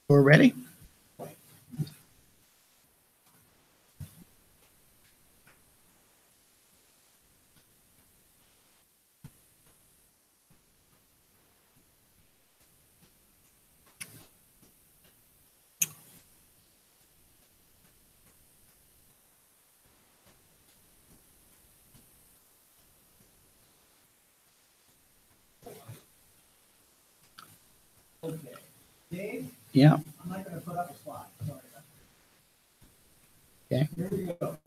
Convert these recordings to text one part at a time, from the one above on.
We're ready? Okay. Dave? Yeah. I'm not going to put up a slide. Sorry. Okay. Here we go.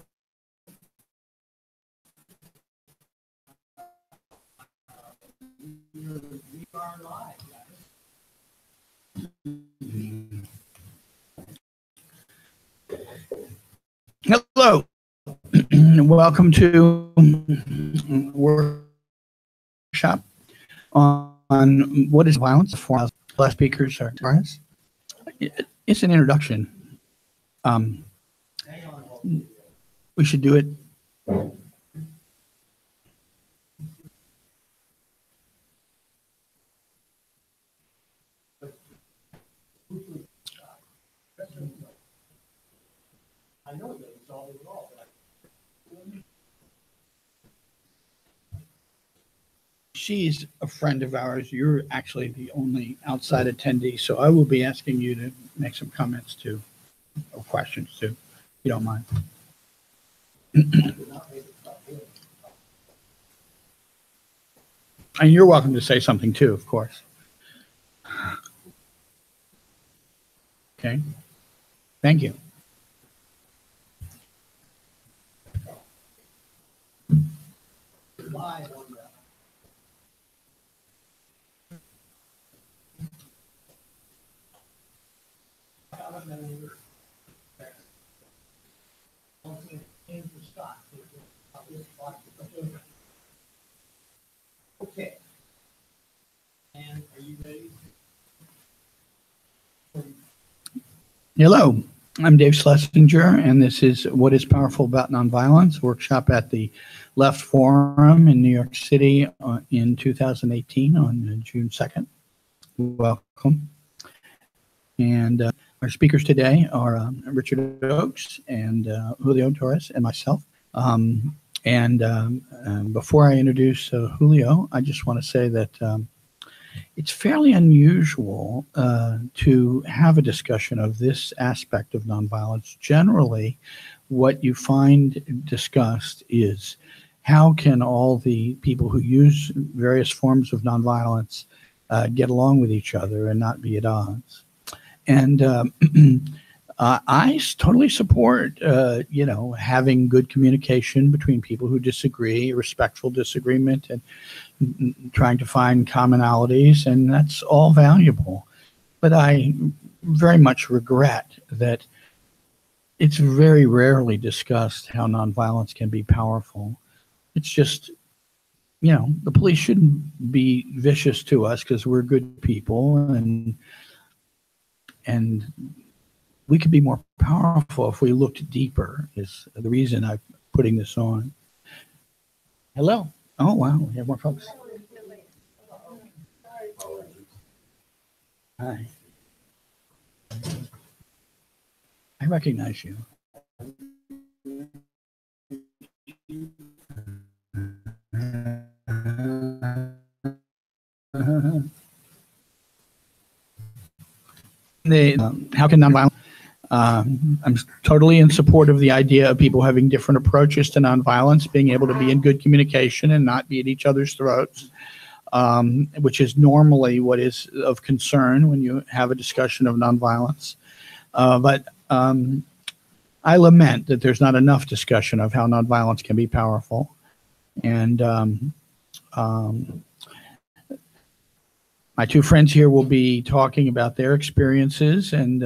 We are live, guys. Hello. Welcome to workshop on what is violence. For last speakers are Torres. It's an introduction. We should do it. I know that it's all involved. She's a friend of ours. You're actually the only outside attendee, so I will be asking you to make some comments too, or questions too, if you don't mind. And you're welcome to say something too, of course. Okay. Thank you. Live on that. Okay. And are you ready? Hello, I'm Dave Slesinger, and this is What is Powerful About Nonviolence, workshop at the Left Forum in New York City in 2018 on June 2nd. Welcome. And our speakers today are Richard Ochs and Julio Torres and myself. Before I introduce Julio, I just want to say that it's fairly unusual to have a discussion of this aspect of nonviolence. Generally, what you find discussed is how can all the people who use various forms of nonviolence get along with each other and not be at odds. And I totally support, having good communication between people who disagree, respectful disagreement, and trying to find commonalities, and that's all valuable. But I very much regret that it's very rarely discussed how nonviolence can be powerful. It's just, the police shouldn't be vicious to us because we're good people, and we could be more powerful if we looked deeper, is the reason I'm putting this on. Hello. Oh, wow. We have more folks. Hi. I recognize you. How can nonviolence? I'm totally in support of the idea of people having different approaches to nonviolence, being able to be in good communication and not be at each other's throats, which is normally what is of concern when you have a discussion of nonviolence. But I lament that there's not enough discussion of how nonviolence can be powerful. And my two friends here will be talking about their experiences, and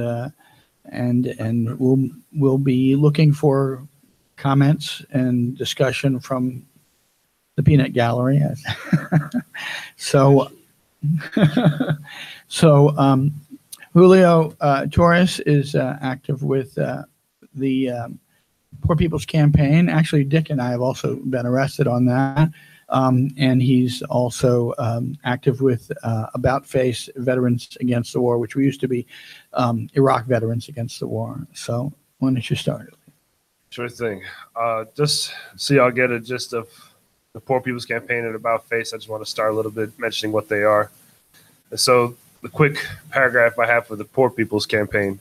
we'll be looking for comments and discussion from the peanut gallery. So Julio Torres is active with the Poor People's Campaign. Actually, Dick and I have also been arrested on that. And he's also active with About Face Veterans Against the War, which we used to be Iraq Veterans Against the War. So why don't you start? Sure thing. Just so y'all get a gist of the Poor People's Campaign and About Face, I just want to start a little bit mentioning what they are. And so the quick paragraph I have for the Poor People's Campaign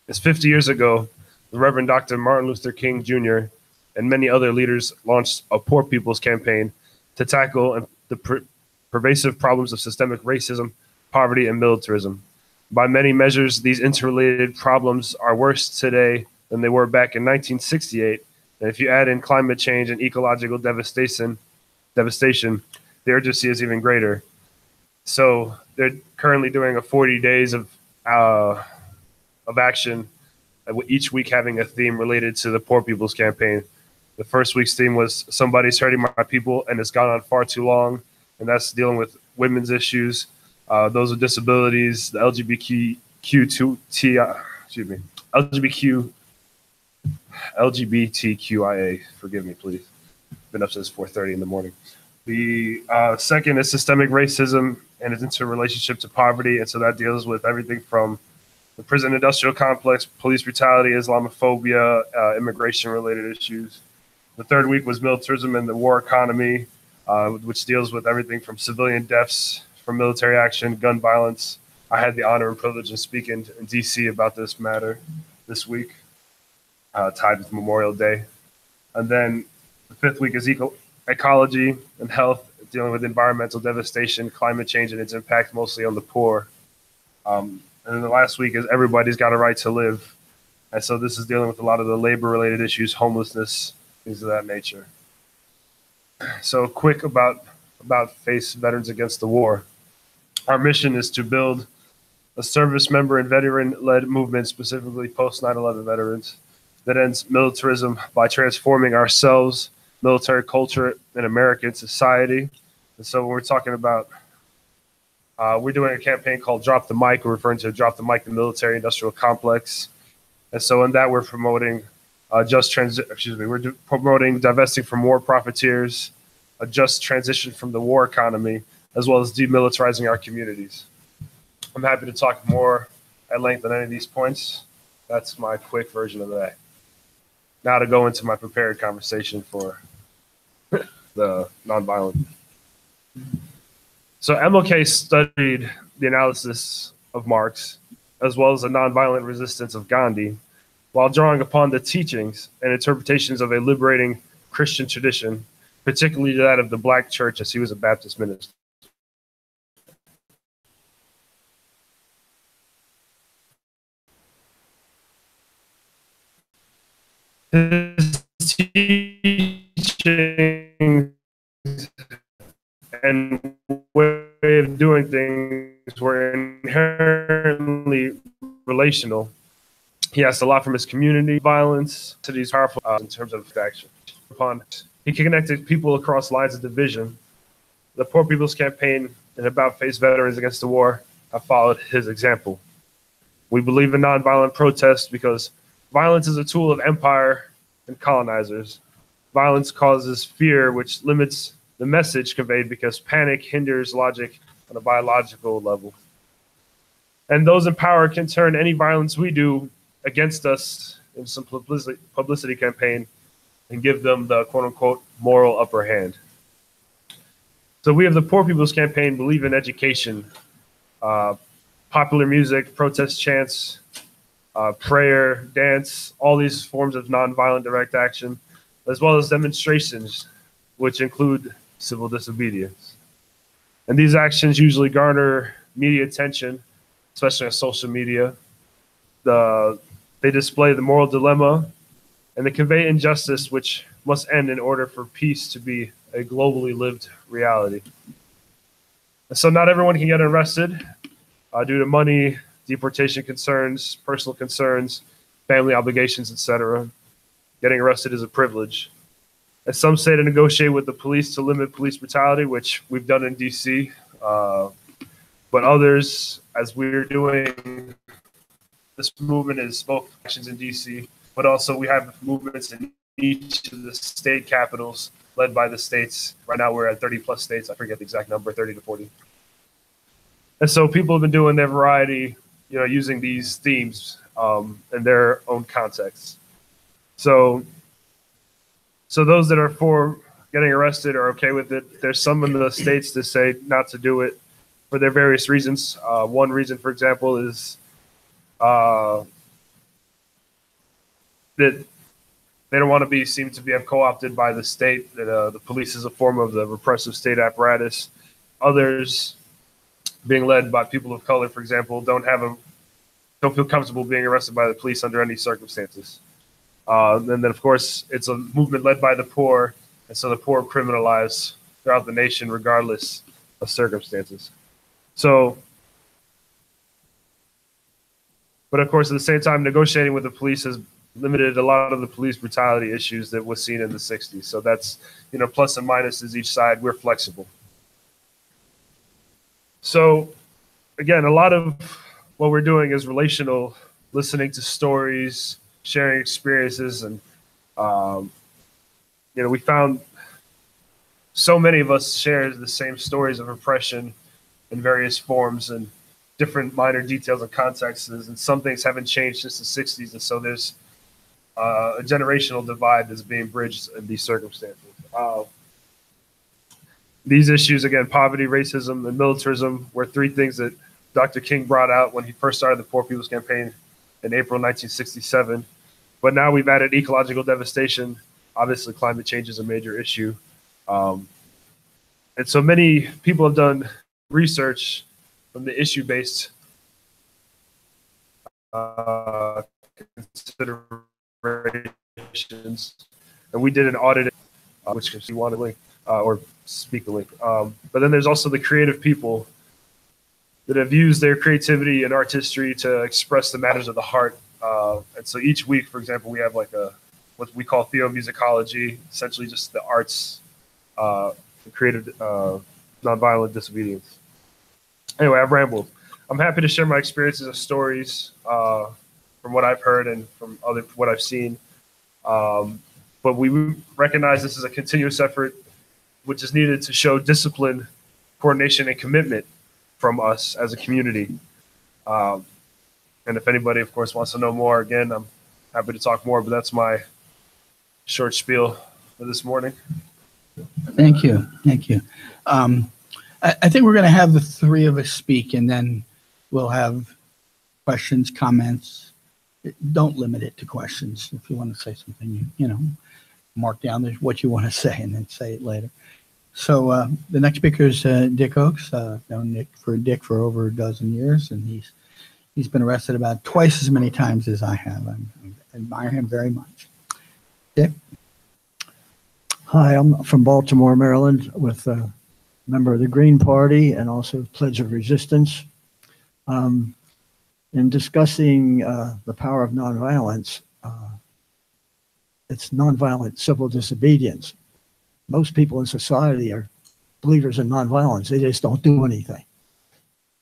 is 50 years ago, the Reverend Dr. Martin Luther King Jr. and many other leaders launched a Poor People's Campaign to tackle the pervasive problems of systemic racism, poverty, and militarism. By many measures, these interrelated problems are worse today than they were back in 1968. And if you add in climate change and ecological devastation, the urgency is even greater. So they're currently doing a 40 days of action, each week having a theme related to the Poor People's Campaign. The first week's theme was Somebody's Hurting My People, and it's gone on far too long. And that's dealing with women's issues, those with disabilities, the LGBTQIA, forgive me, please. Been up since 4:30 in the morning. The second is systemic racism and its interrelationship to poverty. And so that deals with everything from the prison industrial complex, police brutality, Islamophobia, immigration-related issues. The third week was militarism and the war economy, which deals with everything from civilian deaths from military action, gun violence. I had the honor and privilege of speaking in D.C. about this matter this week, tied with Memorial Day. And then the fifth week is ecology and health, dealing with environmental devastation, climate change, and its impact mostly on the poor. And then the last week is Everybody's Got a Right to Live. And so this is dealing with a lot of the labor-related issues, homelessness, things of that nature. So quick about Face Veterans Against the War. Our mission is to build a service member and veteran-led movement, specifically post 9/11 veterans, that ends militarism by transforming ourselves, military culture, and American society. And so when we're talking about, we're doing a campaign called Drop the Mic. We're referring to Drop the Mic, the military industrial complex. And so in that, we're promoting we're promoting divesting from war profiteers, a just transition from the war economy, as well as demilitarizing our communities. I'm happy to talk more at length on any of these points. That's my quick version of that. Now to go into my prepared conversation for the nonviolent. So MLK studied the analysis of Marx, as well as the nonviolent resistance of Gandhi, while drawing upon the teachings and interpretations of a liberating Christian tradition, particularly that of the Black church, as he was a Baptist minister. His teachings and way of doing things were inherently relational. He asked a lot from his community, violence, to these powerful in terms of action. He connected people across lines of division. The Poor People's Campaign and About Face Veterans Against the War have followed his example. We believe in nonviolent protest because violence is a tool of empire and colonizers. Violence causes fear, which limits the message conveyed because panic hinders logic on a biological level. And those in power can turn any violence we do against us in some publicity campaign and give them the quote-unquote moral upper hand. So we have the Poor People's Campaign believe in education, popular music, protest chants, prayer, dance, all these forms of nonviolent direct action, as well as demonstrations, which include civil disobedience. And these actions usually garner media attention, especially on social media. They display the moral dilemma and they convey injustice, which must end in order for peace to be a globally lived reality. And so not everyone can get arrested due to money, deportation concerns, personal concerns, family obligations, etc. Getting arrested is a privilege. And some say to negotiate with the police to limit police brutality, which we've done in DC. But others, as we're doing, this movement is both actions in DC, but also we have movements in each of the state capitals led by the states. Right now we're at 30 plus states. I forget the exact number, 30 to 40. And so people have been doing their variety, using these themes in their own contexts. So those that are for getting arrested are okay with it. There's some in the states that say not to do it for their various reasons. One reason, for example, is that they don't want to be seen to be co-opted by the state, that the police is a form of the repressive state apparatus. Others, being led by people of color, for example, don't feel comfortable being arrested by the police under any circumstances. And then, of course, it's a movement led by the poor, and so the poor are criminalized throughout the nation regardless of circumstances. So, but of course, at the same time, negotiating with the police has limited a lot of the police brutality issues that was seen in the 60s. So that's, plus and minuses each side. We're flexible. So again, a lot of what we're doing is relational, listening to stories, sharing experiences. And, we found so many of us share the same stories of oppression in various forms and different minor details and contexts. And some things haven't changed since the 60s. And so there's a generational divide that's being bridged in these circumstances. These issues, again, poverty, racism, and militarism, were three things that Dr. King brought out when he first started the Poor People's Campaign in April 1967. But now we've added ecological devastation. Obviously, climate change is a major issue. And so many people have done research from the issue-based considerations. And we did an audit, which if you want to link or speak the link. But then there's also the creative people that have used their creativity and art history to express the matters of the heart. And so each week, for example, we have like what we call theomusicology, essentially just the arts, creative, nonviolent disobedience. Anyway, I've rambled. I'm happy to share my experiences and stories from what I've heard and from what I've seen. But we recognize this is a continuous effort, which is needed to show discipline, coordination, and commitment from us as a community. And if anybody, of course, wants to know more, again, I'm happy to talk more, but that's my short spiel for this morning. Thank you. Thank you. I think we're going to have the three of us speak, and then we'll have questions, comments. Don't limit it to questions. If you want to say something, mark down what you want to say and then say it later. So the next speaker is Dick Ochs. Known Dick for over a dozen years, and he's been arrested about twice as many times as I have. I admire him very much. Dick? Hi, I'm from Baltimore, Maryland, with a member of the Green Party and also Pledge of Resistance. In discussing the power of nonviolence, it's nonviolent civil disobedience. Most people in society are believers in nonviolence. They just don't do anything.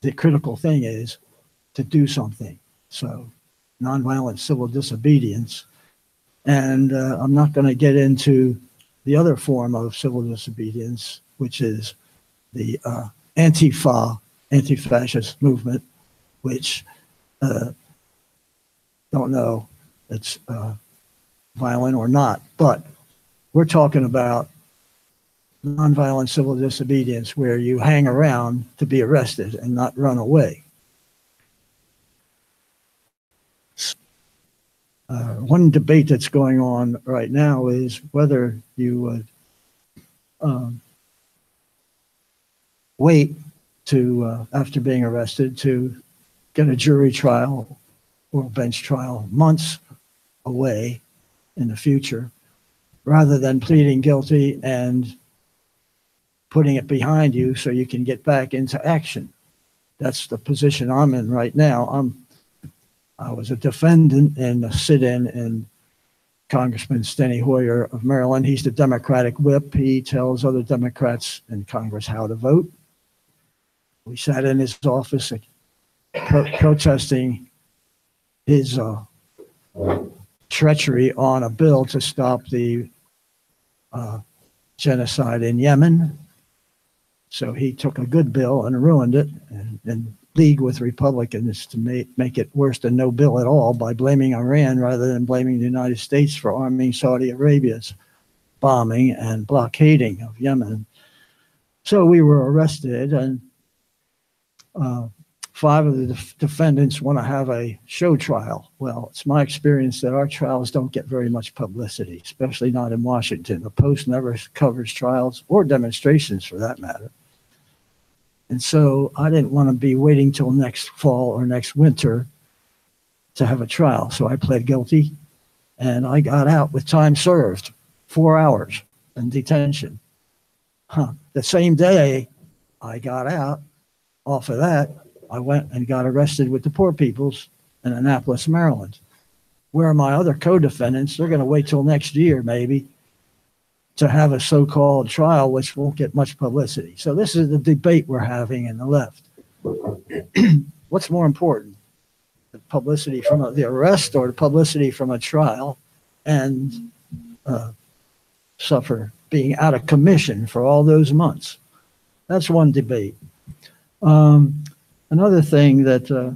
The critical thing is to do something. So nonviolent civil disobedience. And I'm not going to get into the other form of civil disobedience, which is the Antifa, anti-fascist movement, which don't know it's violent or not. But we're talking about nonviolent civil disobedience where you hang around to be arrested and not run away. One debate that's going on right now is whether you would wait to, after being arrested, to get a jury trial or a bench trial months away in the future, rather than pleading guilty and putting it behind you so you can get back into action. That's the position I'm in right now. I was a defendant in a sit-in in Congressman Steny Hoyer of Maryland. He's the Democratic whip. He tells other Democrats in Congress how to vote. We sat in his office protesting his treachery on a bill to stop the genocide in Yemen. So he took a good bill and ruined it, and league with Republicans to make it worse than no bill at all by blaming Iran rather than blaming the United States for arming Saudi Arabia's bombing and blockading of Yemen. So we were arrested, and 5 of the defendants want to have a show trial. Well, it's my experience that our trials don't get very much publicity, especially not in Washington. The Post never covers trials or demonstrations for that matter. And so I didn't want to be waiting till next fall or next winter to have a trial. So I pled guilty, and I got out with time served, 4 hours in detention. The same day I got out, off of that, I went and got arrested with the Poor Peoples in Annapolis, Maryland. Where are my other co-defendants? They're going to wait till next year, maybe, to have a so-called trial, which won't get much publicity. So this is the debate we're having in the left. What's more important, the publicity from the arrest or the publicity from a trial, and suffer being out of commission for all those months? That's one debate. Another thing that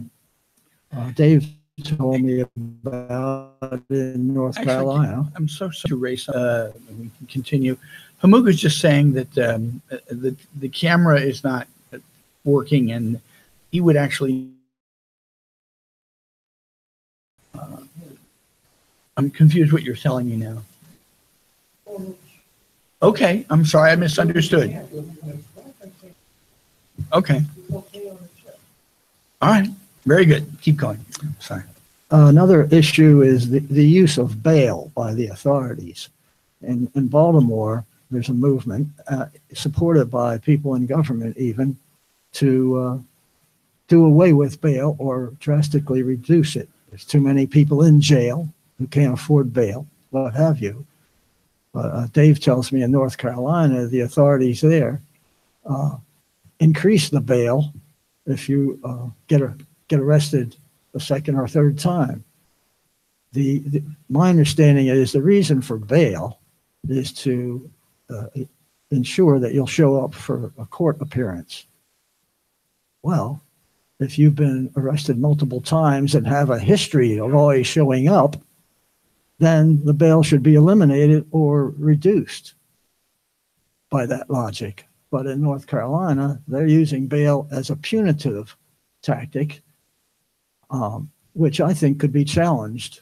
Dave told me about in North Carolina. I'm so sorry to race. We can continue. Hamuga's just saying that the camera is not working, and he would actually. I'm confused what you're telling me now. Okay, I'm sorry, I misunderstood. Okay. All right, very good. Keep going. Sorry. Another issue is the use of bail by the authorities. In Baltimore, there's a movement supported by people in government even to do away with bail or drastically reduce it. There's too many people in jail who can't afford bail, what have you. Dave tells me in North Carolina, the authorities there increase the bail if you get arrested a second or third time. My understanding is the reason for bail is to ensure that you'll show up for a court appearance. Well, if you've been arrested multiple times and have a history of always showing up, then the bail should be eliminated or reduced by that logic. But in North Carolina, they're using bail as a punitive tactic, which I think could be challenged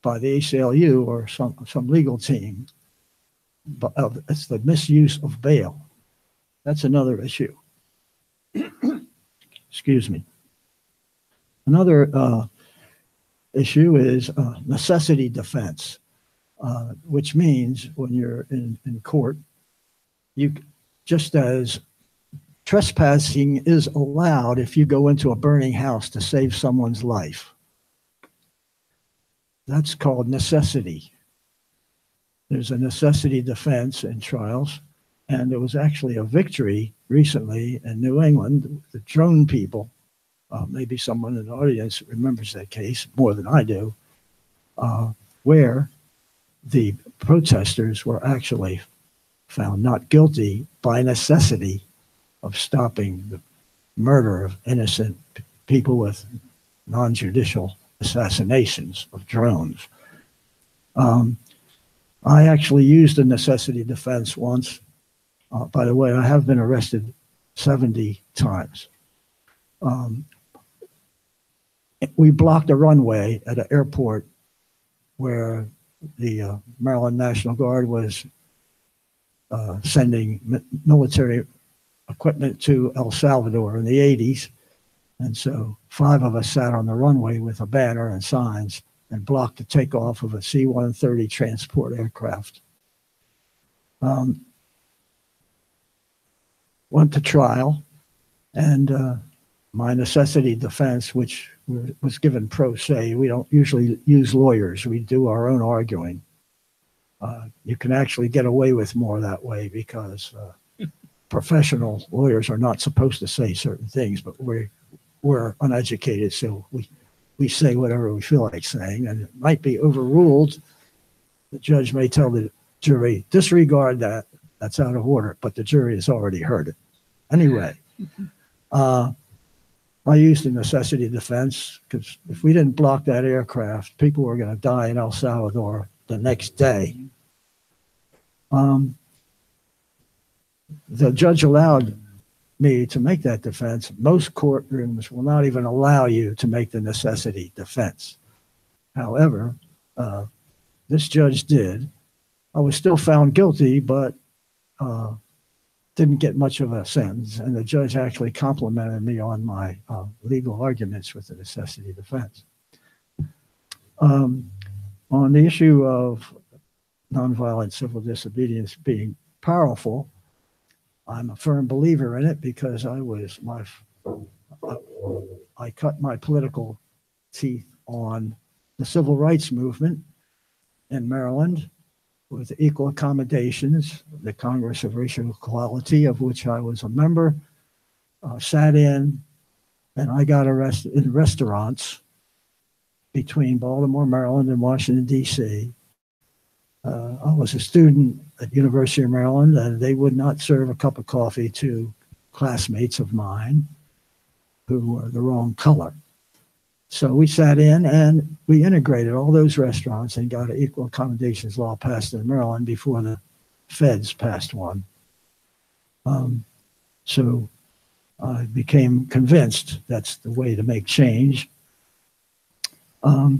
by the ACLU or some legal team. But it's the misuse of bail. That's another issue. Excuse me. Another issue is necessity defense, which means when you're in court, just as trespassing is allowed if you go into a burning house to save someone's life. That's called necessity. There's a necessity defense in trials, and there was actually a victory recently in New England. The drone people, maybe someone in the audience remembers that case more than I do, where the protesters were actually found not guilty by necessity of stopping the murder of innocent people with non-judicial assassinations of drones. I actually used a necessity defense once. By the way, I have been arrested 70 times. We blocked a runway at an airport where the Maryland National Guard was sending military equipment to El Salvador in the 80s. And so 5 of us sat on the runway with a banner and signs and blocked the takeoff of a C-130 transport aircraft. Went to trial, and my necessity defense, which was given pro se, we don't usually use lawyers, we do our own arguing. You can actually get away with more that way because professional lawyers are not supposed to say certain things, but we're uneducated, so we say whatever we feel like saying, and it might be overruled. The judge may tell the jury, disregard that. That's out of order, but the jury has already heard it. Anyway, I used the necessity defense because if we didn't block that aircraft, people were going to die in El Salvador the next day. The judge allowed me to make that defense. Most courtrooms will not even allow you to make the necessity defense. However, this judge did. I was still found guilty, but didn't get much of a sentence. And the judge actually complimented me on my legal arguments with the necessity defense. On the issue of nonviolent civil disobedience being powerful, I'm a firm believer in it because I cut my political teeth on the civil rights movement in Maryland with equal accommodations, the Congress of Racial Equality, of which I was a member, sat in, and I got arrested in restaurants between Baltimore, Maryland, and Washington, D.C. I was a student at University of Maryland, and they would not serve a cup of coffee to classmates of mine who were the wrong color. So we sat in and we integrated all those restaurants and got an equal accommodations law passed in Maryland before the feds passed one. So I became convinced that's the way to make change. But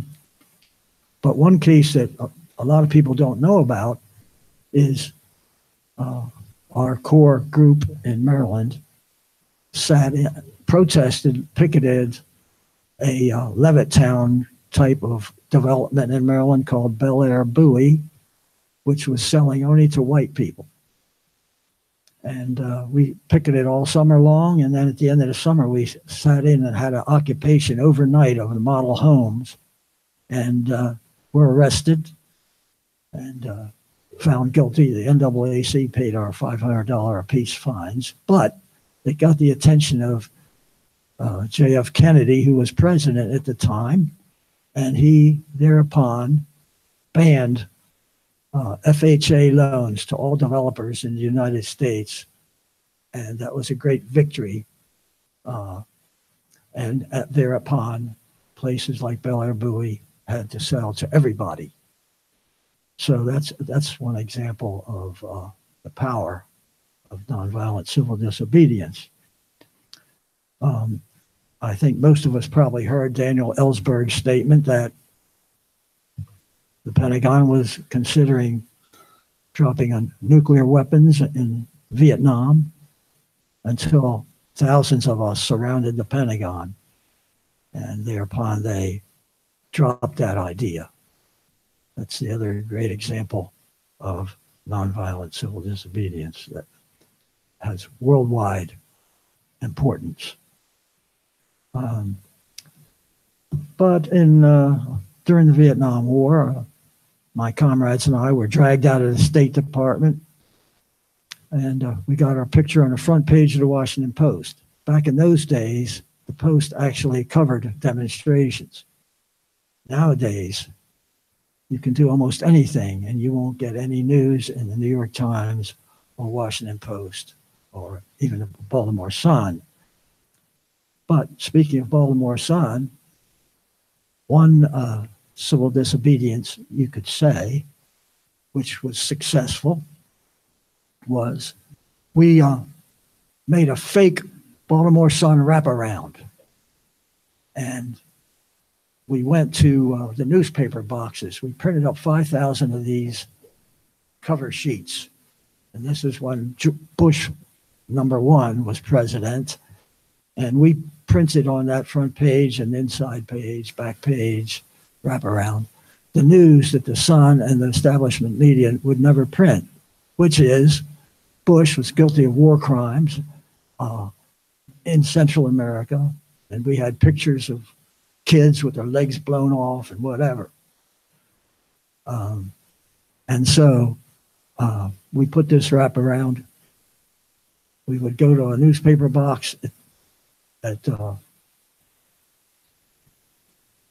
one case that a lot of people don't know about is our core group in Maryland sat in, protested, picketed a Levittown type of development in Maryland called Bel Air Bowie, which was selling only to white people. And we picketed all summer long, and then at the end of the summer, we sat in and had an occupation overnight of the model homes, and were arrested and found guilty. The NAACP paid our $500 apiece fines, but it got the attention of J.F. Kennedy, who was president at the time, and he thereupon banned FHA loans to all developers in the United States, and that was a great victory. And thereupon, places like Bel Air Bowie had to sell to everybody. So that's one example of the power of nonviolent civil disobedience. I think most of us probably heard Daniel Ellsberg's statement that the Pentagon was considering dropping on nuclear weapons in Vietnam until thousands of us surrounded the Pentagon, and thereupon they dropped that idea. That's the other great example of nonviolent civil disobedience that has worldwide importance. But during the Vietnam War, my comrades and I were dragged out of the State Department, and we got our picture on the front page of the Washington Post. Back in those days, the Post actually covered demonstrations. Nowadays, you can do almost anything, and you won't get any news in the New York Times or Washington Post or even the Baltimore Sun. But speaking of Baltimore Sun, one civil disobedience, you could say, which was successful, was we made a fake Baltimore Sun wraparound. And we went to the newspaper boxes. We printed up 5,000 of these cover sheets. And this is when Bush #1 was president. And we printed on that front page and inside page, back page, wraparound, the news that the Sun and the establishment media would never print, which is Bush was guilty of war crimes in Central America. And we had pictures of kids with their legs blown off and whatever. And so we put this wraparound. We would go to a newspaper box at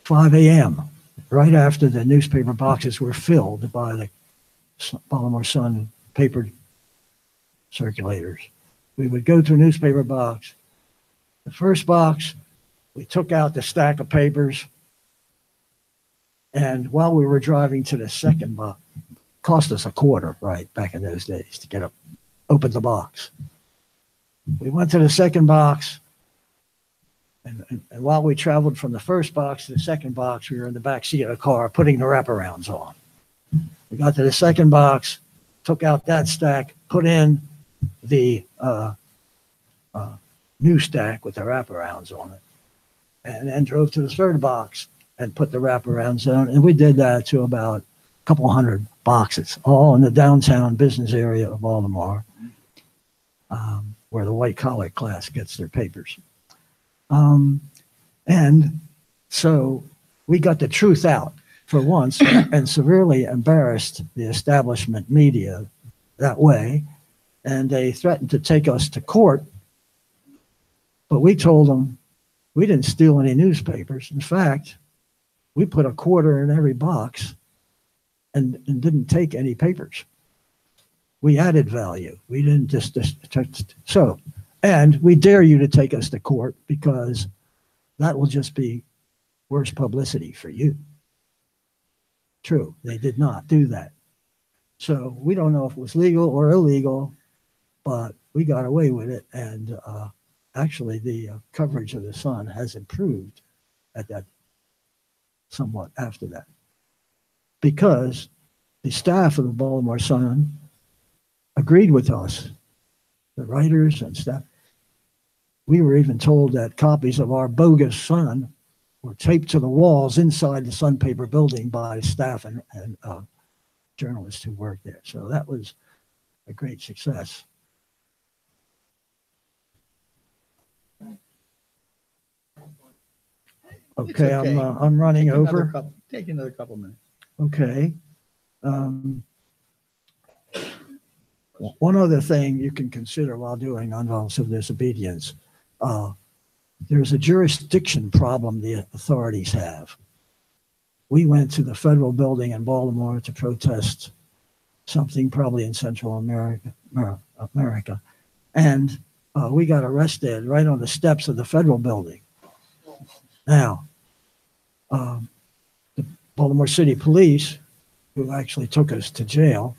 5 a.m., right after the newspaper boxes were filled by the Baltimore Sun paper circulators. We would go to a newspaper box. The first box, we took out the stack of papers, and while we were driving to the second box, cost us a quarter, right, back in those days to get up, open the box. We went to the second box, and while we traveled from the first box to the second box, we were in the back seat of the car putting the wraparounds on. We got to the second box, took out that stack, put in the new stack with the wraparounds on it, and then drove to the third box and put the wraparounds on. And we did that to about a couple hundred boxes, all in the downtown business area of Baltimore, where the white collar class gets their papers. And so we got the truth out for once and severely embarrassed the establishment media that way. And they threatened to take us to court. But we told them we didn't steal any newspapers. In fact, we put a quarter in every box and didn't take any papers. We added value. We didn't just so, and we dare you to take us to court because that will just be worse publicity for you. True, they did not do that. So we don't know if it was legal or illegal, but we got away with it. And actually the coverage of the Sun has improved at that somewhat after that, because the staff of the Baltimore Sun agreed with us, the writers and staff. We were even told that copies of our bogus Sun were taped to the walls inside the Sun paper building by staff and journalists who worked there. So that was a great success. Okay, I'm running over. Take another couple minutes. Okay. One other thing you can consider while doing nonviolent civil disobedience, there's a jurisdiction problem the authorities have. We went to the federal building in Baltimore to protest something probably in Central America, and we got arrested right on the steps of the federal building. Now, the Baltimore City Police, who actually took us to jail,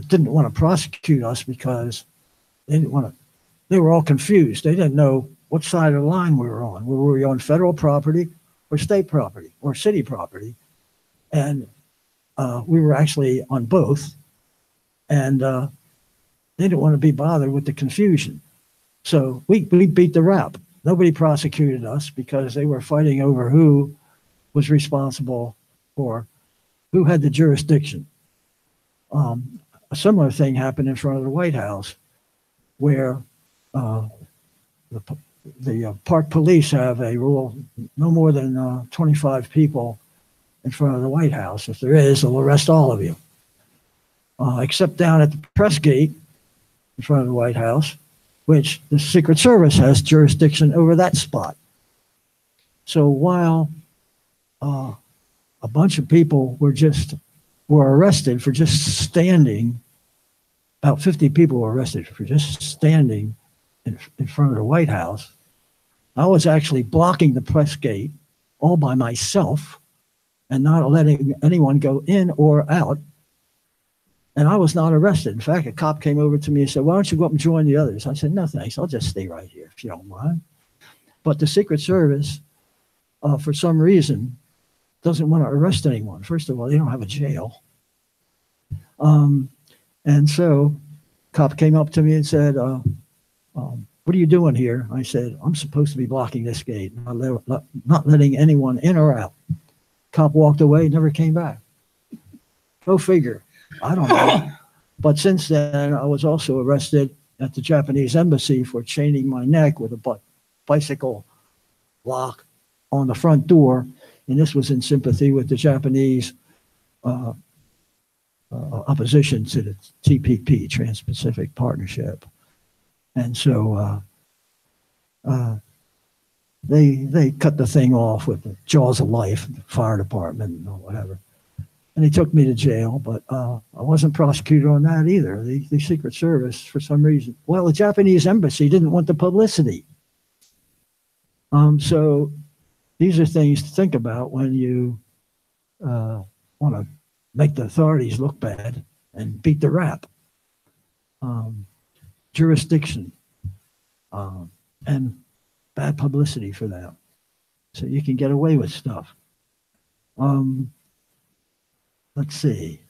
didn't want to prosecute us because they didn't want to. They were all confused. They didn't know what side of the line we were on. Were we on federal property or state property or city property? And we were actually on both. And they didn't want to be bothered with the confusion. So we beat the rap. Nobody prosecuted us because they were fighting over who was responsible for who had the jurisdiction. A similar thing happened in front of the White House, where the park police have a rule: no more than 25 people in front of the White House. If there is, they'll arrest all of you. Except down at the press gate in front of the White House, which the Secret Service has jurisdiction over that spot. So while a bunch of people were arrested for just standing, about 50 people were arrested for just standing in front of the White House, I was actually blocking the press gate all by myself and not letting anyone go in or out. And I was not arrested. In fact, a cop came over to me and said, "Why don't you go up and join the others?" I said, "No, thanks. I'll just stay right here if you don't mind." But the Secret Service, for some reason, doesn't want to arrest anyone. First of all, they don't have a jail. And so cop came up to me and said, "What are you doing here?" I said, "I'm supposed to be blocking this gate, not letting anyone in or out." Cop walked away, never came back. Go figure. I don't know. But since then, I was also arrested at the Japanese embassy for chaining my neck with a bicycle lock on the front door. And this was in sympathy with the Japanese opposition to the TPP, Trans-Pacific Partnership. And so they cut the thing off with the jaws of life, the fire department or whatever. and they took me to jail, but I wasn't prosecuted on that either. The Secret Service, for some reason, well, the Japanese embassy didn't want the publicity. So these are things to think about when you want to make the authorities look bad and beat the rap. Jurisdiction and bad publicity for them. So you can get away with stuff. Let's see.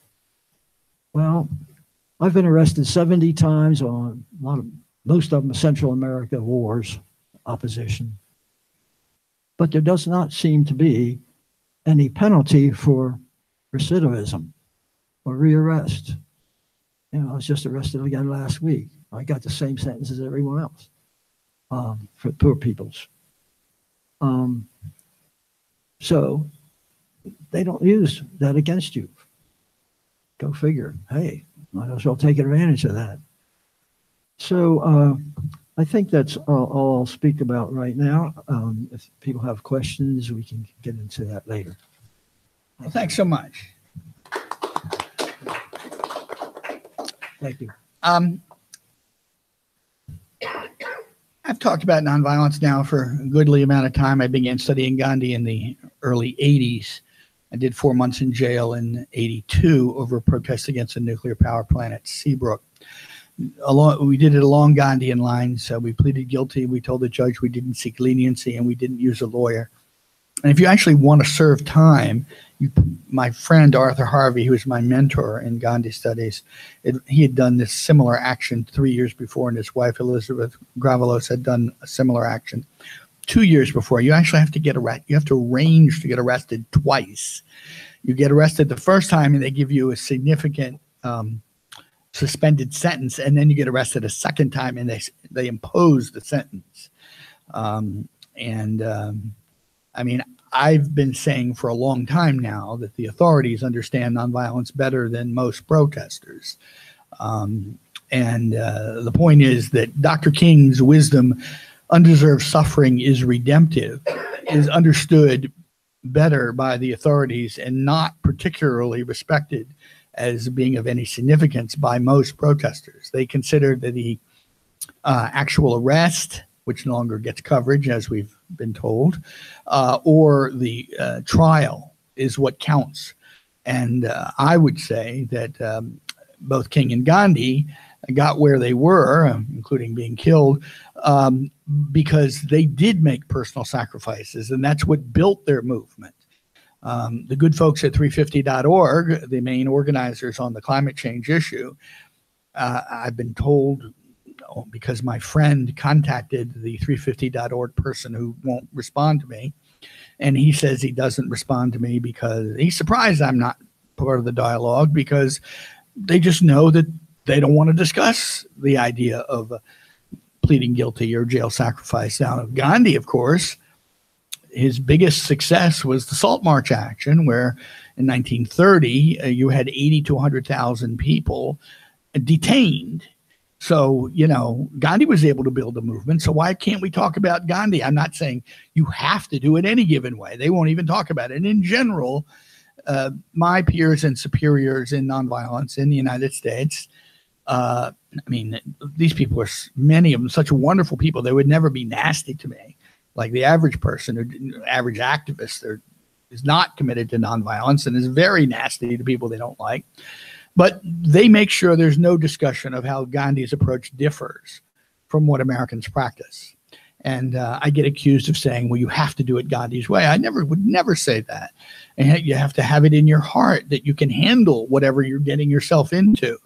Well, I've been arrested 70 times on most of them Central America wars, opposition. But there does not seem to be any penalty for recidivism or rearrest. You know, I was just arrested again last week. I got the same sentence as everyone else for poor peoples. So they don't use that against you. Go figure. Hey, might as well take advantage of that. So I think that's all I'll speak about right now. If people have questions, we can get into that later. Well, thanks so much. Thank you. I've talked about nonviolence now for a goodly amount of time. I began studying Gandhi in the early 80s. I did 4 months in jail in 82 over a protest against a nuclear power plant at Seabrook. We did it along Gandhian lines. We pleaded guilty. We told the judge we didn't seek leniency and we didn't use a lawyer. And if you actually want to serve time, my friend Arthur Harvey, who was my mentor in Gandhi studies, he had done this similar action 3 years before, and his wife Elizabeth Gravalos had done a similar action 2 years before. You actually have to get arrested. You have to arrange to get arrested twice. You get arrested the first time, and they give you a significant suspended sentence, and then you get arrested a second time, and they impose the sentence. I mean, I've been saying for a long time now that the authorities understand nonviolence better than most protesters. The point is that Dr. King's wisdom, undeserved suffering is redemptive, is understood better by the authorities and not particularly respected as being of any significance by most protesters. They consider that the actual arrest, which no longer gets coverage, as we've been told, or the trial is what counts. And I would say that both King and Gandhi got where they were, including being killed, because they did make personal sacrifices, and that's what built their movement. The good folks at 350.org, the main organizers on the climate change issue, I've been told, because my friend contacted the 350.org person who won't respond to me, and he says he doesn't respond to me because he's surprised I'm not part of the dialogue, because they just know that they don't want to discuss the idea of pleading guilty or jail sacrifice. Now, Gandhi, of course, his biggest success was the Salt March action, where in 1930 you had 80 to 100,000 people detained. So, you know, Gandhi was able to build a movement. So why can't we talk about Gandhi? I'm not saying you have to do it any given way. They won't even talk about it. And in general, my peers and superiors in nonviolence in the United States, I mean, these people are, many of them, such wonderful people. They would never be nasty to me. Like the average person, or average activist, is not committed to nonviolence and is very nasty to people they don't like. But they make sure there's no discussion of how Gandhi's approach differs from what Americans practice. And I get accused of saying, well, you have to do it Gandhi's way. I would never say that. And you have to have it in your heart that you can handle whatever you're getting yourself into.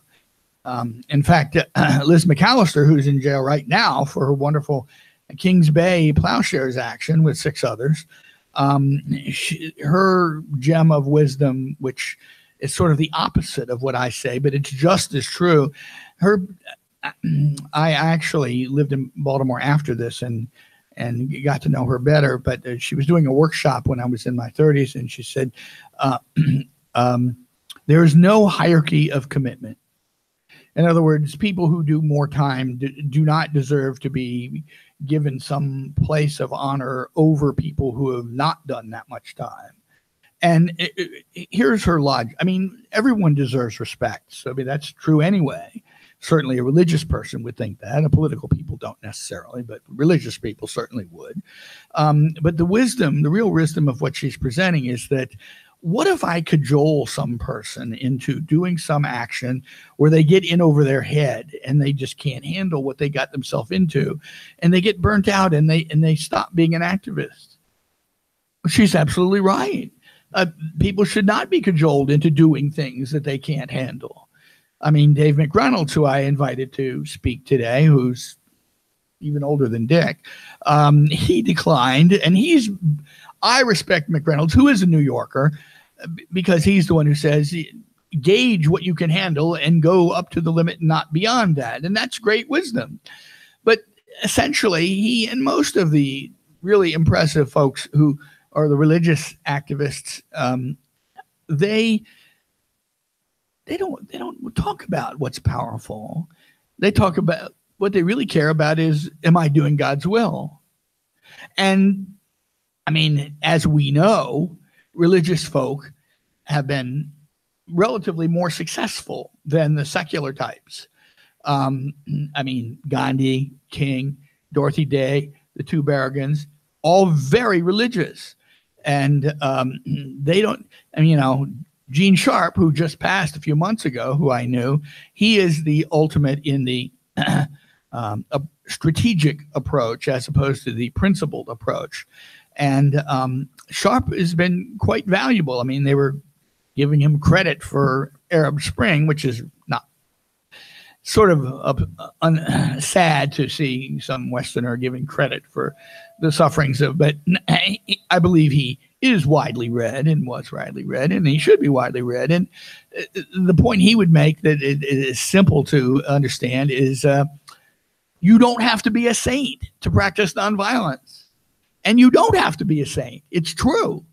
In fact, Liz McAllister, who's in jail right now for her wonderful Kings Bay Plowshares action with 6 others, her gem of wisdom, which is sort of the opposite of what I say, but it's just as true. I actually lived in Baltimore after this and got to know her better, but she was doing a workshop when I was in my 30s, and she said, there is no hierarchy of commitment. In other words, people who do more time do not deserve to be given some place of honor over people who have not done that much time. And here's her logic. I mean, everyone deserves respect. So, I mean, that's true anyway. Certainly a religious person would think that. A political people don't necessarily, but religious people certainly would. But the real wisdom of what she's presenting is that what if I cajole some person into doing some action where they get in over their head and they just can't handle what they got themselves into, and they get burnt out and they stop being an activist? She's absolutely right. People should not be cajoled into doing things that they can't handle. I mean, Dave McReynolds, who I invited to speak today, who's even older than Dick, he declined. And I respect McReynolds, who is a New Yorker, because he's the one who says, gauge what you can handle and go up to the limit, not beyond that. And that's great wisdom. But essentially, he and most of the really impressive folks who are the religious activists, they don't talk about what's powerful. They talk about what they really care about is, am I doing God's will? And I mean, as we know, religious folk have been relatively more successful than the secular types. I mean, Gandhi, King, Dorothy Day, the two Barragans, all very religious. And they don't, I mean, you know, Gene Sharp, who just passed a few months ago, who I knew, he is the ultimate in the a strategic approach as opposed to the principled approach. And Sharp has been quite valuable. I mean, they were giving him credit for Arab Spring, which is not sort of sad to see some Westerner giving credit for the sufferings of, but I believe he is widely read and was widely read, and he should be widely read. And the point he would make that it is simple to understand is you don't have to be a saint to practice nonviolence. And you don't have to be a saint. It's true.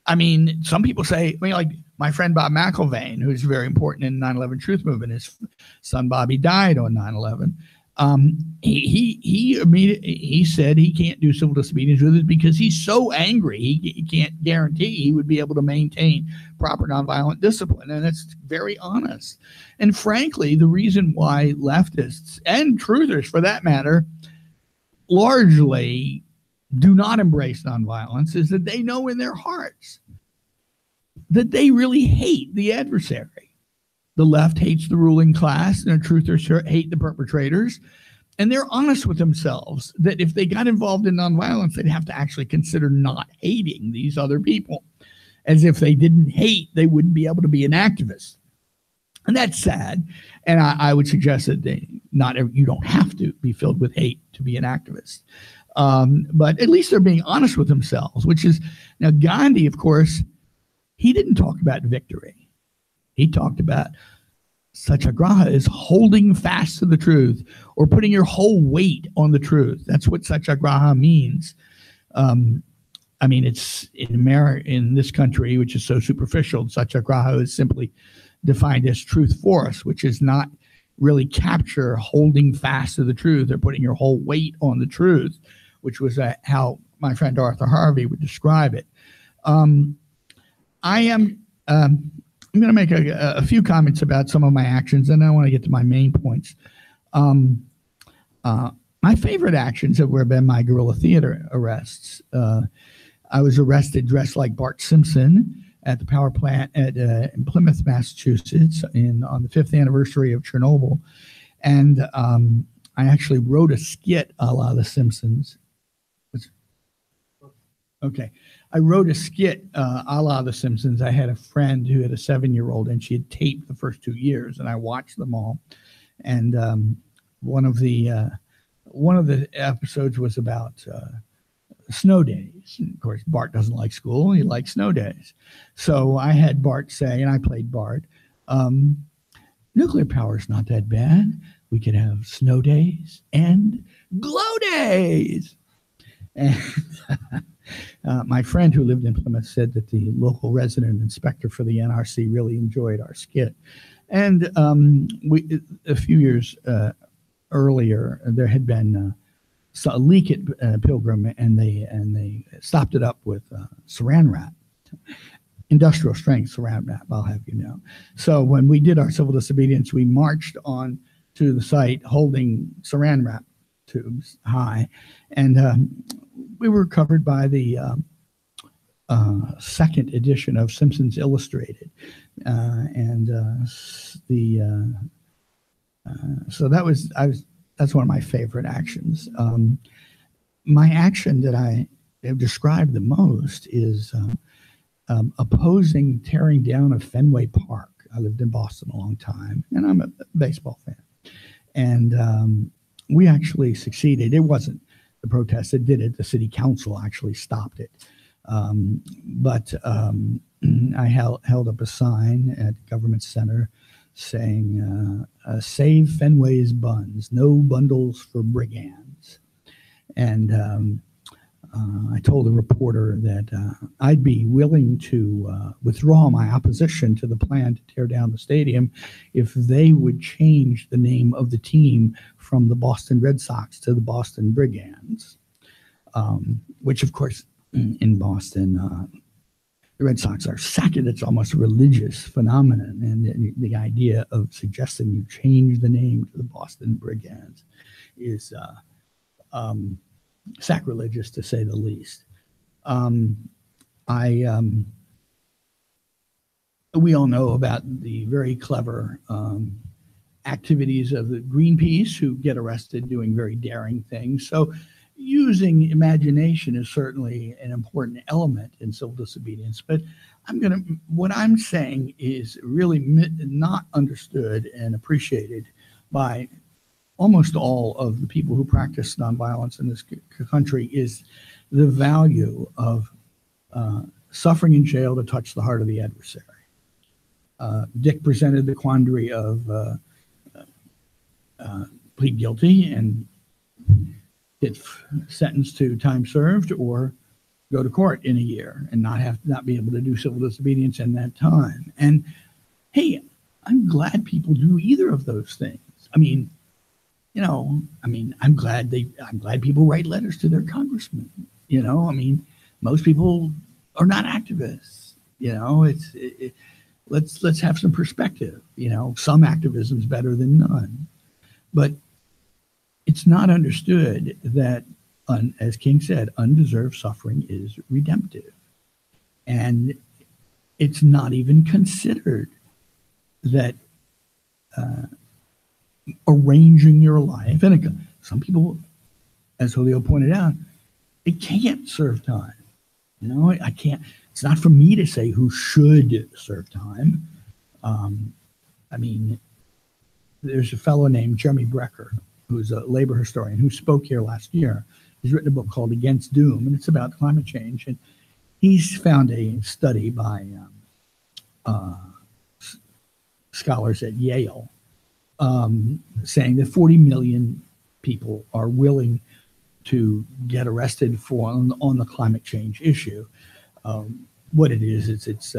I mean, some people say, I mean, like my friend Bob McIlvaine, who's very important in the 9/11 Truth Movement, his son Bobby died on 9/11. He said he can't do civil disobedience with it because he's so angry. He can't guarantee he would be able to maintain proper nonviolent discipline. And that's very honest. And frankly, the reason why leftists and truthers, for that matter, largely do not embrace nonviolence is that they know in their hearts that they really hate the adversary. The left hates the ruling class, and the truthers hate the perpetrators. And they're honest with themselves that if they got involved in nonviolence, they'd have to actually consider not hating these other people. As if they didn't hate, they wouldn't be able to be an activist. And that's sad. And I would suggest that you don't have to be filled with hate to be an activist. But at least they're being honest with themselves, which is, now Gandhi, of course, he didn't talk about victory. He talked about satyagraha is holding fast to the truth or putting your whole weight on the truth. That's what satyagraha means. I mean, it's in America, in this country, which is so superficial, satyagraha is simply defined as truth force, which is not really capture holding fast to the truth or putting your whole weight on the truth, which was how my friend Arthur Harvey would describe it. I'm going to make a few comments about some of my actions, and then I want to get to my main points. My favorite actions have been my guerrilla theater arrests. I was arrested dressed like Bart Simpson at the power plant in Plymouth, Massachusetts, on the 5th anniversary of Chernobyl. And I actually wrote a skit a la The Simpsons. Okay. I wrote a skit a la The Simpsons. I had a friend who had a 7-year-old, and she had taped the first 2 years, and I watched them all. And one of the episodes was about snow days. And of course, Bart doesn't like school. He likes snow days. So I had Bart say, and I played Bart, nuclear power is not that bad. We could have snow days and glow days. And my friend who lived in Plymouth said that the local resident inspector for the NRC really enjoyed our skit. And a few years earlier, there had been a leak at Pilgrim, and they stopped it up with saran wrap. industrial strength saran wrap, I'll have you know. So when we did our civil disobedience, we marched on to the site holding saran wrap tubes high, and we were covered by the second edition of Simpsons Illustrated, so that's one of my favorite actions. My action that I have described the most is opposing tearing down of Fenway Park. I lived in Boston a long time, and I'm a baseball fan. And we actually succeeded. It wasn't the protest that did it. The city council actually stopped it. But I held up a sign at Government Center saying, save Fenway's buns, no bundles for brigands. And I told the reporter that I'd be willing to withdraw my opposition to the plan to tear down the stadium if they would change the name of the team from the Boston Red Sox to the Boston Brigands, which, of course, in Boston, the Red Sox are second. It's almost a religious phenomenon. And the idea of suggesting you change the name to the Boston Brigands is sacrilegious, to say the least. We all know about the very clever activities of the Greenpeace, who get arrested doing very daring things. So using imagination is certainly an important element in civil disobedience. But what I'm saying is really not understood and appreciated by almost all of the people who practice nonviolence in this country is the value of suffering in jail to touch the heart of the adversary. Dick presented the quandary of plead guilty and get sentenced to time served, or go to court in a year and not be able to do civil disobedience in that time. And hey, I'm glad people do either of those things. I'm glad people write letters to their congressman. Most people are not activists. Let's have some perspective. Some activism is better than none, but it's not understood that, as King said, undeserved suffering is redemptive, and it's not even considered that. Arranging your life, and some people, as Julio pointed out, it can't serve time. I can't. It's not for me to say who should serve time. There's a fellow named Jeremy Brecker, who's a labor historian, who spoke here last year. He's written a book called Against Doom, and it's about climate change. And he's found a study by scholars at Yale, saying that 40 million people are willing to get arrested on the climate change issue. What it is, it's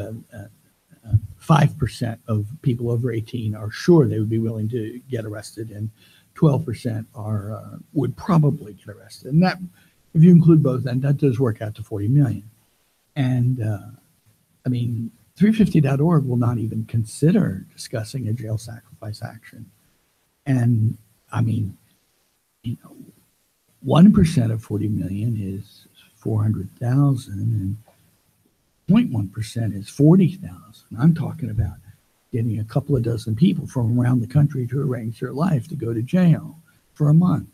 5% of people over 18 are sure they would be willing to get arrested, and 12% would probably get arrested. And that, if you include both, then that does work out to 40 million. And 350.org will not even consider discussing a jail sacrifice action. And 1% of 40 million is 400,000, and 0.1% is 40,000. I'm talking about getting a couple of dozen people from around the country to arrange their life to go to jail for a month.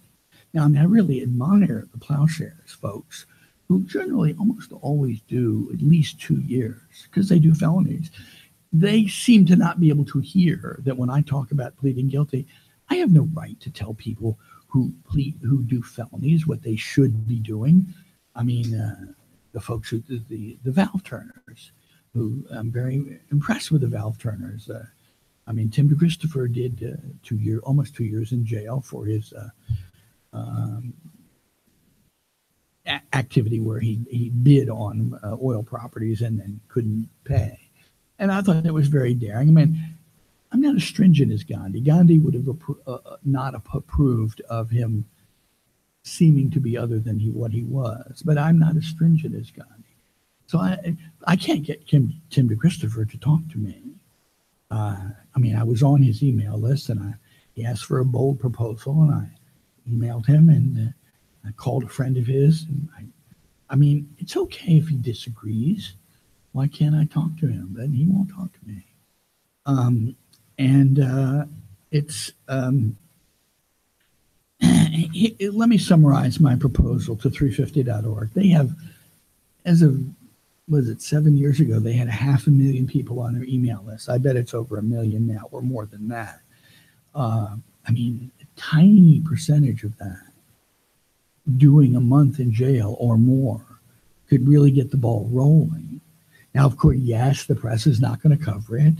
Now, I really admire the plowshares folks, who generally almost always do at least 2 years because they do felonies. They seem to not be able to hear that when I talk about pleading guilty, I have no right to tell people who do felonies what they should be doing. The folks who do the valve turners, who I'm very impressed with the valve turners. Tim DeChristopher did almost 2 years in jail for his activity where he bid on oil properties and then couldn't pay. And I thought that was very daring. I'm not as stringent as Gandhi. Gandhi would have not approved of him seeming to be other than what he was, but I'm not as stringent as Gandhi. So I can't get Tim DeChristopher to talk to me. I mean, I was on his email list, and he asked for a bold proposal, and I emailed him, and I called a friend of his. And I mean, it's okay if he disagrees. Why can't I talk to him? Then he won't talk to me. Let me summarize my proposal to 350.org. They have, as of, was it 7 years ago, they had 500,000 people on their email list. I bet it's over 1 million now, or more than that. I mean, a tiny percentage of that doing a month in jail or more could really get the ball rolling. Now, of course, yes, the press is not going to cover it,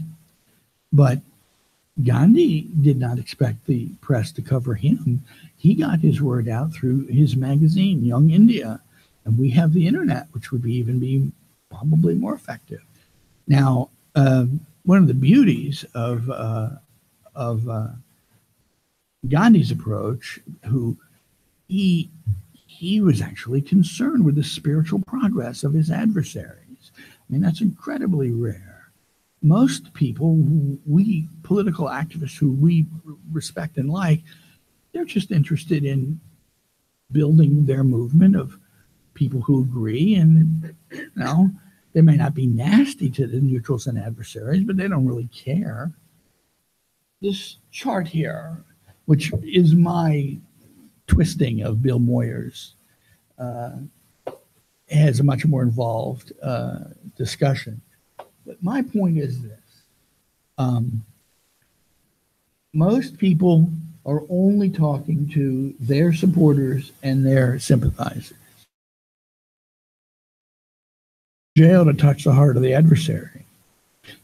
but Gandhi did not expect the press to cover him. He got his word out through his magazine, Young India, and we have the internet, which would even be probably more effective. Now, one of the beauties of Gandhi's approach, who he was actually concerned with the spiritual progress of his adversaries. I mean, that's incredibly rare. Most people, political activists who we respect and like, they're just interested in building their movement of people who agree, and they may not be nasty to the neutrals and adversaries, but they don't really care. This chart here, which is my twisting of Bill Moyer's, has a much more involved discussion. But my point is this. Most people are only talking to their supporters and their sympathizers. Jail to touch the heart of the adversary.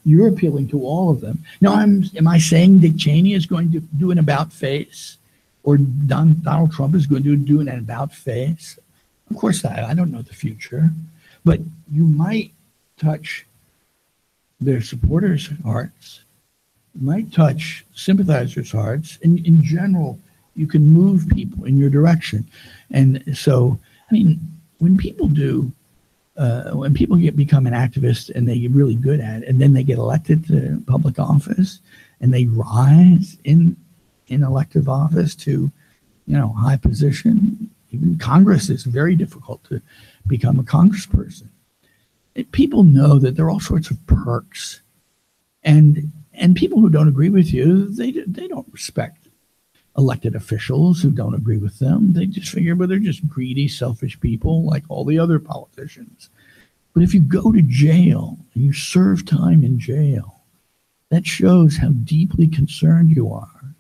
You're appealing to all of them. Now, am I saying Dick Cheney is going to do an about face, or Donald Trump is going to do an about face? Of course not. I don't know the future, but you might touch their supporters' hearts. You might touch sympathizers' hearts. In general, you can move people in your direction. And so, I mean, when people become an activist and they get really good at it, and then they get elected to public office and they rise in elective office to, high position. Even Congress is very difficult to become a congressperson. People know that there are all sorts of perks, and people who don't agree with you, they don't respect elected officials who don't agree with them. They just figure, well, they're just greedy, selfish people like all the other politicians. But if you go to jail and you serve time in jail, that shows how deeply concerned you are.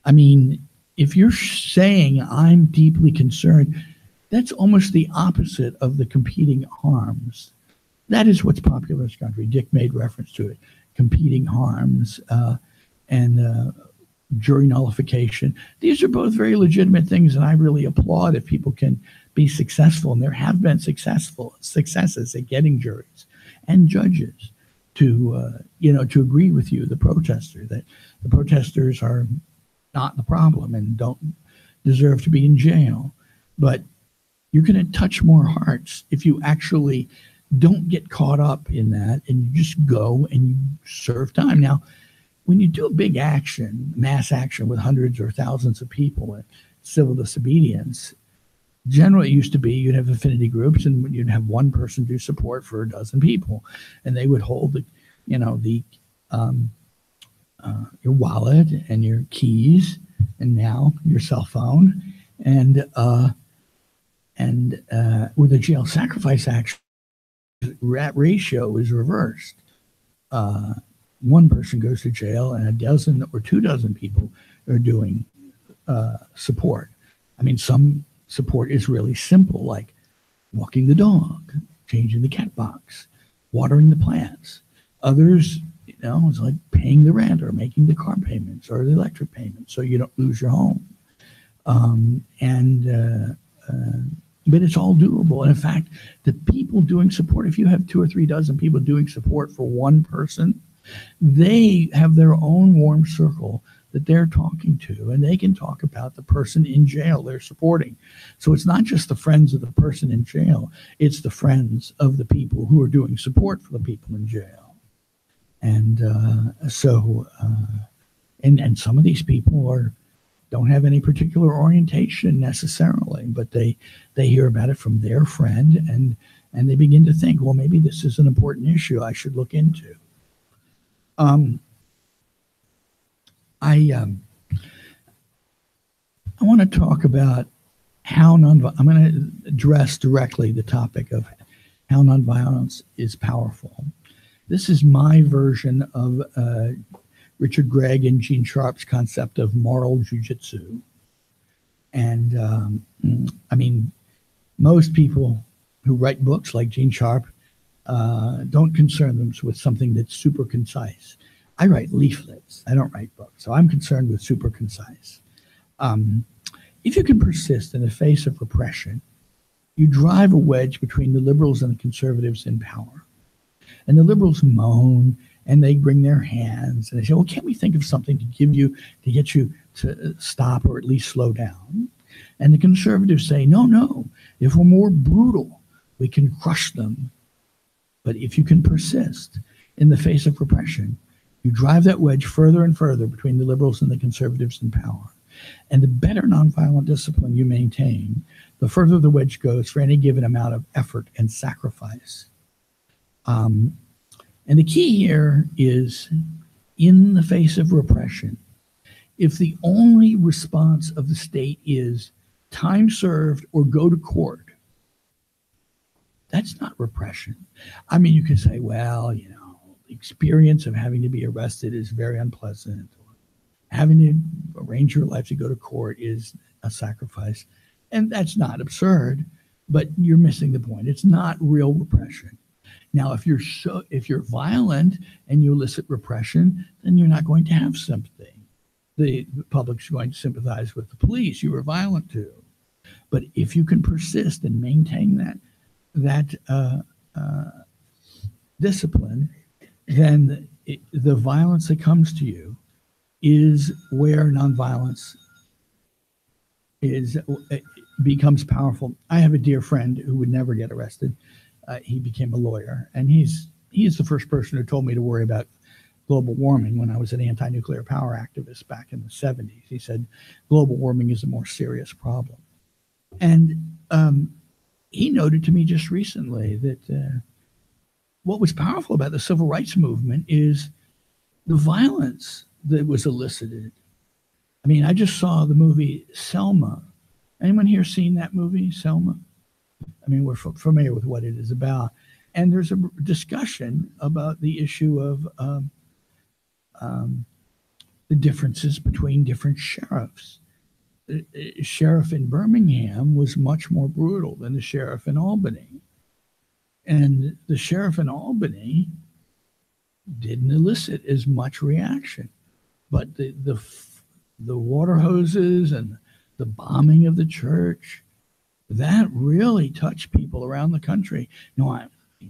I mean, if you're saying I'm deeply concerned, that's almost the opposite of the competing harms. That is what's popular in this country. Dick made reference to it. Competing harms and jury nullification. These are both very legitimate things, and I really applaud if people can be successful, and there have been successes at getting juries and judges to agree with you, the protester, that the protesters are not the problem and don't deserve to be in jail. But you're going to touch more hearts if you actually don't get caught up in that and you just go and you serve time. Now, when you do a big action, mass action with hundreds or thousands of people in civil disobedience, generally it used to be you'd have affinity groups and you'd have one person do support for a dozen people, and they would hold your wallet and your keys, and now your cell phone, and with the jail sacrifice action, that ratio is reversed. One person goes to jail and a dozen or 24 people are doing support. I mean, some support is really simple, like walking the dog, changing the cat box, watering the plants. Others, it's like paying the rent or making the car payments or the electric payments so you don't lose your home. But it's all doable. And in fact, the people doing support, if you have 2 or 3 dozen people doing support for one person, they have their own warm circle that they're talking to, and they can talk about the person in jail they're supporting. So it's not just the friends of the person in jail, it's the friends of the people who are doing support for the people in jail. And and some of these people don't have any particular orientation necessarily, but they hear about it from their friend, and they begin to think, well, maybe this is an important issue I should look into. I want to talk about how I'm going to address directly the topic of how nonviolence is powerful. This is my version of Richard Gregg and Gene Sharp's concept of moral jujitsu. And I mean, most people who write books like Gene Sharp don't concern themselves with something that's super concise. I write leaflets. I don't write books. So I'm concerned with super concise. If you can persist in the face of repression, you drive a wedge between the liberals and the conservatives in power. And the liberals moan and they bring their hands and they say, well, can't we think of something to get you to stop or at least slow down? And the conservatives say, no, if we're more brutal, we can crush them. But if you can persist in the face of repression, you drive that wedge further and further between the liberals and the conservatives in power. And the better nonviolent discipline you maintain, the further the wedge goes for any given amount of effort and sacrifice. And the key here is, in the face of repression, if the only response of the state is time served or go to court, that's not repression. I mean, you can say, well, the experience of having to be arrested is very unpleasant. Or having to arrange your life to go to court is a sacrifice. And that's not absurd, but you're missing the point. It's not real repression. Now, if you're violent and you elicit repression, then you're not going to have sympathy. The public's going to sympathize with the police. You were violent too. But if you can persist and maintain that discipline, then the violence that comes to you is where nonviolence becomes powerful. I have a dear friend who would never get arrested. He became a lawyer, and he is the first person who told me to worry about global warming when I was an anti-nuclear power activist back in the 70s. He said, global warming is a more serious problem. And he noted to me just recently that what was powerful about the civil rights movement is the violence that was elicited. I mean, I just saw the movie Selma. Anyone here seen that movie, Selma? I mean, we're familiar with what it is about. And there's a discussion about the issue of the differences between different sheriffs. The sheriff in Birmingham was much more brutal than the sheriff in Albany. And the sheriff in Albany didn't elicit as much reaction. But the water hoses and the bombing of the church, that really touched people around the country. No,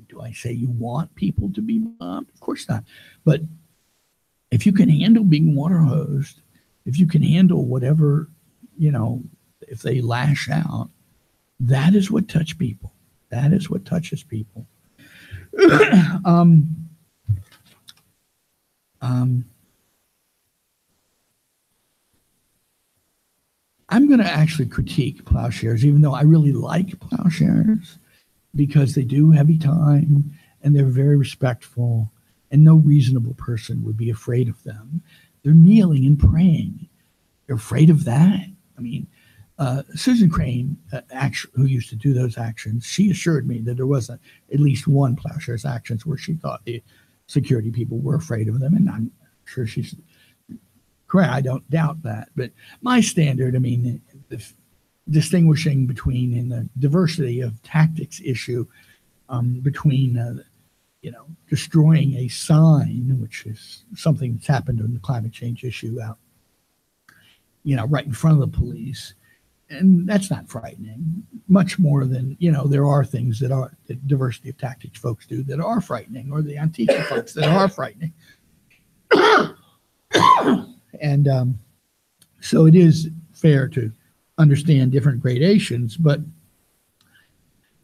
do I say you want people to be bombed? Of course not. But if you can handle being water hosed, if you can handle whatever, if they lash out, that is what touched people. That is what touches people. I'm going to actually critique plowshares, even though I really like plowshares, because they do heavy time and they're very respectful, and no reasonable person would be afraid of them. They're kneeling and praying. They're afraid of that. I mean, Susan Crane, who used to do those actions, she assured me that there wasn't at least one plowshares actions where she thought the security people were afraid of them, and I'm sure she's correct. I don't doubt that. But my standard, I mean, the distinguishing between in the diversity of tactics issue between, destroying a sign, which is something that's happened in the climate change issue out, right in front of the police. And that's not frightening, much more than, there are things that diversity of tactics folks do that are frightening, or the Antifa folks that are frightening. And so it is fair to understand different gradations, but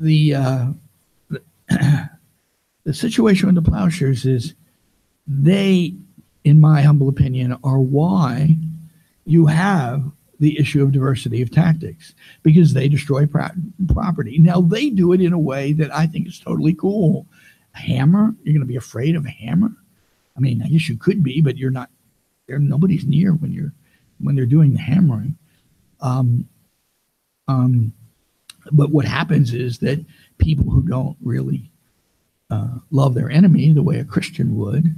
the the situation with the plowshares is they, in my humble opinion, are why you have the issue of diversity of tactics, because they destroy property. Now, they do it in a way that I think is totally cool. A hammer? You're going to be afraid of a hammer? I mean, I guess you could be, but you're not. Nobody's near when they're doing the hammering. But what happens is that people who don't really love their enemy the way a Christian would,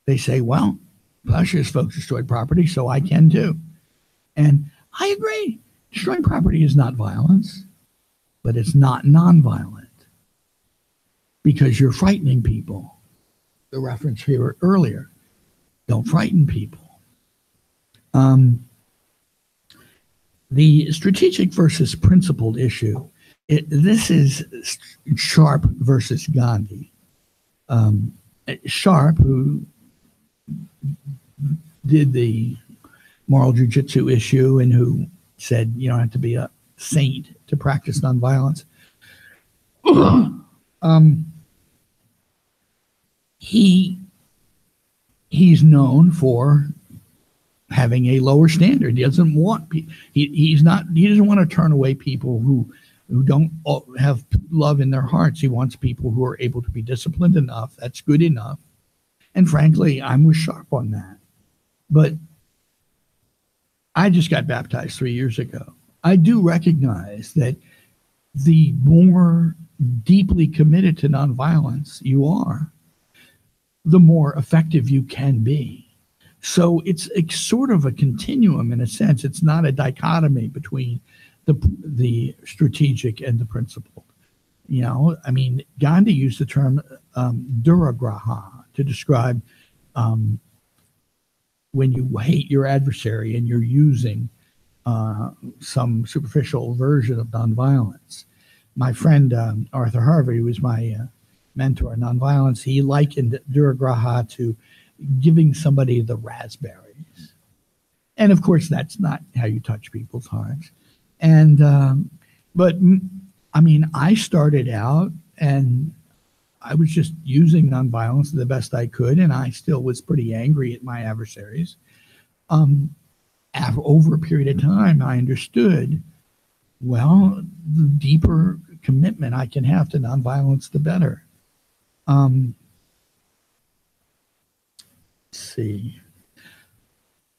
they say, well, plowshares folks destroyed property, so I can too. And I agree. Destroying property is not violence, but it's not nonviolent because you're frightening people. The reference here earlier, don't frighten people. The strategic versus principled issue, this is Sharp versus Gandhi. Sharp, who did the moral jujitsu issue and who said you don't have to be a saint to practice nonviolence, he's known for having a lower standard. He doesn't want he doesn't want to turn away people who don't have love in their hearts. He wants people who are able to be disciplined enough. That's good enough. And frankly, I'm with Sharp on that. But I just got baptized 3 years ago. I do recognize that the more deeply committed to nonviolence you are, the more effective you can be. So it's sort of a continuum in a sense. It's not a dichotomy between the strategic and the principled. You know, I mean, Gandhi used the term duragraha to describe when you hate your adversary and you're using some superficial version of nonviolence. My friend Arthur Harvey, who was my mentor in nonviolence, he likened duragraha to giving somebody the raspberries. And of course, that's not how you touch people's hearts. And, but I mean, I started out and I was just using nonviolence the best I could. And I still was pretty angry at my adversaries. Over a period of time, I understood, well, the deeper commitment I can have to nonviolence, the better. Let's see.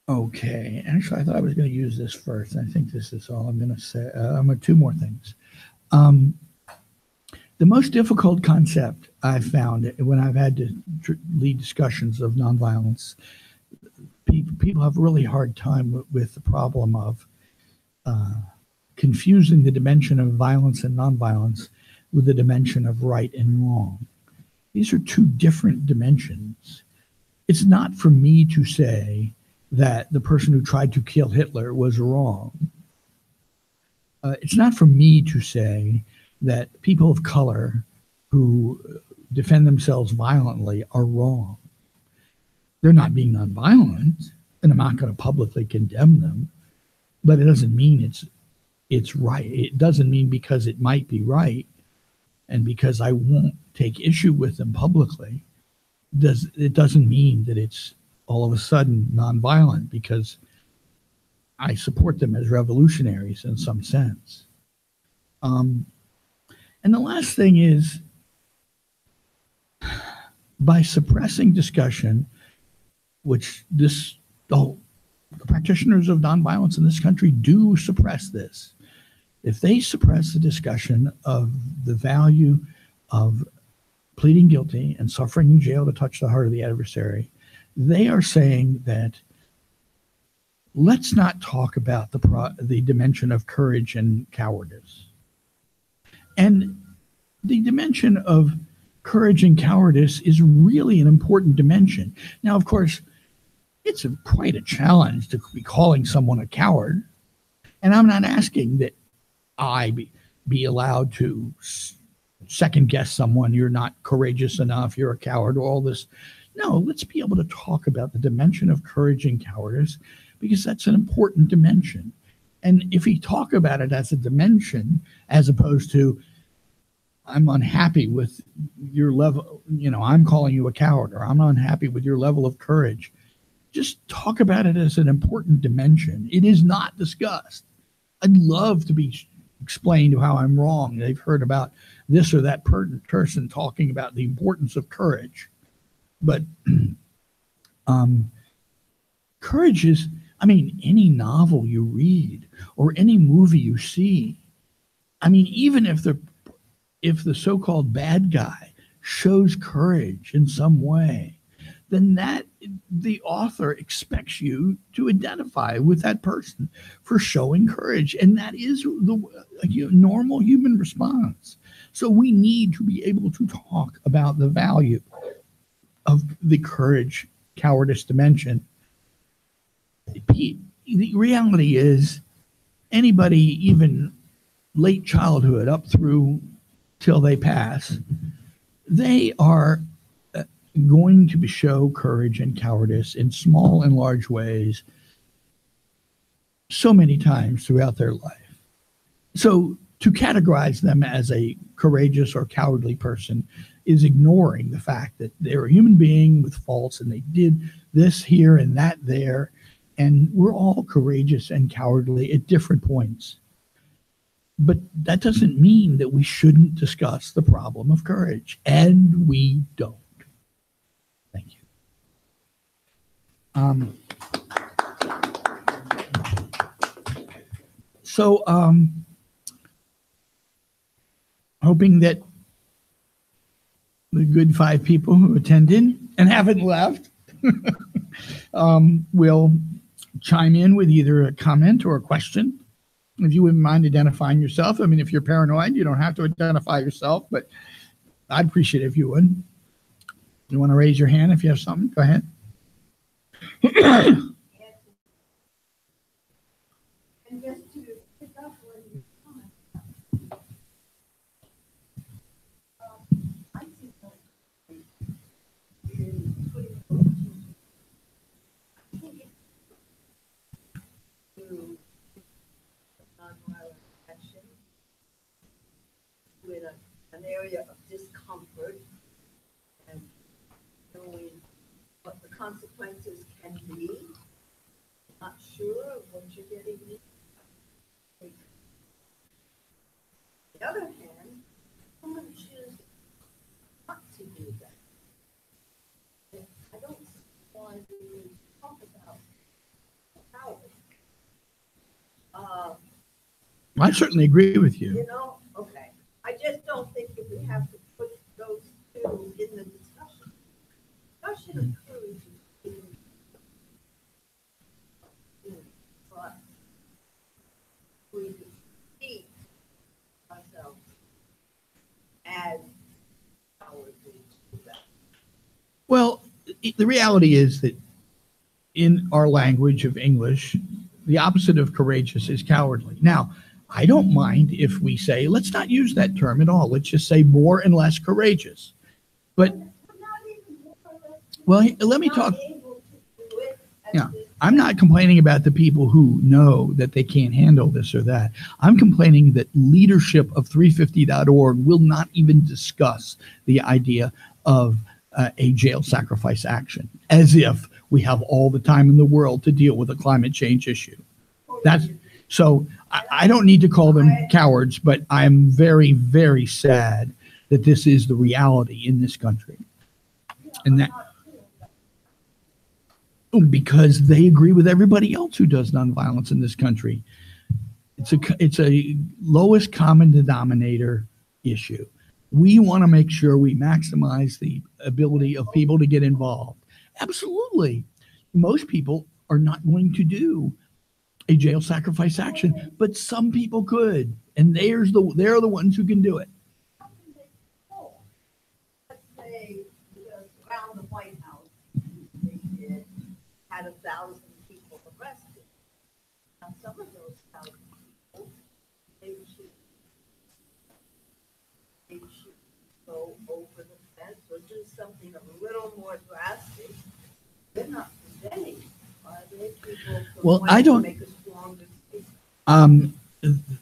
Okay. Actually, I thought I was going to use this first. I think this is all I'm going to say. Two more things. The most difficult concept I've found when I've had to lead discussions of nonviolence, people have a really hard time with the problem of confusing the dimension of violence and nonviolence with the dimension of right and wrong. These are two different dimensions. It's not for me to say that the person who tried to kill Hitler was wrong. It's not for me to say that people of color who defend themselves violently are wrong. They're not being nonviolent, and I'm not going to publicly condemn them, but it doesn't mean it's right. It doesn't mean because it might be right and because I won't take issue with them publicly, it doesn't mean that it's all of a sudden nonviolent because I support them as revolutionaries in some sense. And the last thing is, by suppressing discussion, which the practitioners of nonviolence in this country do suppress this. If they suppress the discussion of the value of pleading guilty and suffering in jail to touch the heart of the adversary, they are saying that let's not talk about the dimension of courage and cowardice. And the dimension of courage and cowardice is really an important dimension. Now, of course, it's quite a challenge to be calling someone a coward. And I'm not asking that I be allowed to second guess someone. You're not courageous enough. You're a coward. All this No, let's be able to talk about the dimension of courage and cowardice, because that's an important dimension. And if we talk about it as a dimension, as opposed to, I'm unhappy with your level, I'm calling you a coward, or I'm unhappy with your level of courage, just talk about it as an important dimension. It is not discussed. I'd love to be explained how I'm wrong. They've heard about this or that person talking about the importance of courage. But courage is, any novel you read or any movie you see, even if the so-called bad guy shows courage in some way, then that the author expects you to identify with that person for showing courage. And that is the normal human response. So we need to be able to talk about the value of the courage, cowardice dimension. The reality is, anybody, even late childhood up through till they pass, they are going to show courage and cowardice in small and large ways so many times throughout their life. So to categorize them as a courageous or cowardly person is ignoring the fact that they're a human being with faults, and they did this here and that there, and we're all courageous and cowardly at different points. But that doesn't mean that we shouldn't discuss the problem of courage, and we don't. Thank you. Hoping that the good 5 people who attended and haven't left will chime in with either a comment or a question. If you wouldn't mind identifying yourself. If you're paranoid, you don't have to identify yourself, but I'd appreciate it if you would. You want to raise your hand if you have something? Go ahead. And just to pick up where you comment, I see that in putting I think it's to nonviolent action with an area of discomfort and knowing what the consequences can be. Not sure of what you're getting into. On the other hand, someone chooses not to do that. I don't see why we would talk about power. I certainly agree with you. Okay. I just don't think that we have to put those two in the discussion. Discussion occurs but we see ourselves as cowardly. Well, the reality is that in our language of English, the opposite of courageous is cowardly. Now, I don't mind if we say, let's not use that term at all. Let's just say more and less courageous. But, well, let me talk. Yeah, I'm not complaining about the people who know that they can't handle this or that. I'm complaining that leadership of 350.org will not even discuss the idea of a jail sacrifice action, as if we have all the time in the world to deal with a climate change issue. So I don't need to call them cowards, but I'm very, very sad that this is the reality in this country. And that because they agree with everybody else who does nonviolence in this country. It's a lowest common denominator issue. We want to make sure we maximize the ability of people to get involved. Absolutely. Most people are not going to do a jail sacrifice action, but some people could, and they're the ones who can do it. Let's say around the White House, they had 1,000 people arrested. Now, some of those 1,000 people, they should go over the fence or do something something a little more drastic, they're not presenting, are they? People Well, want I to don't- make a strong decision.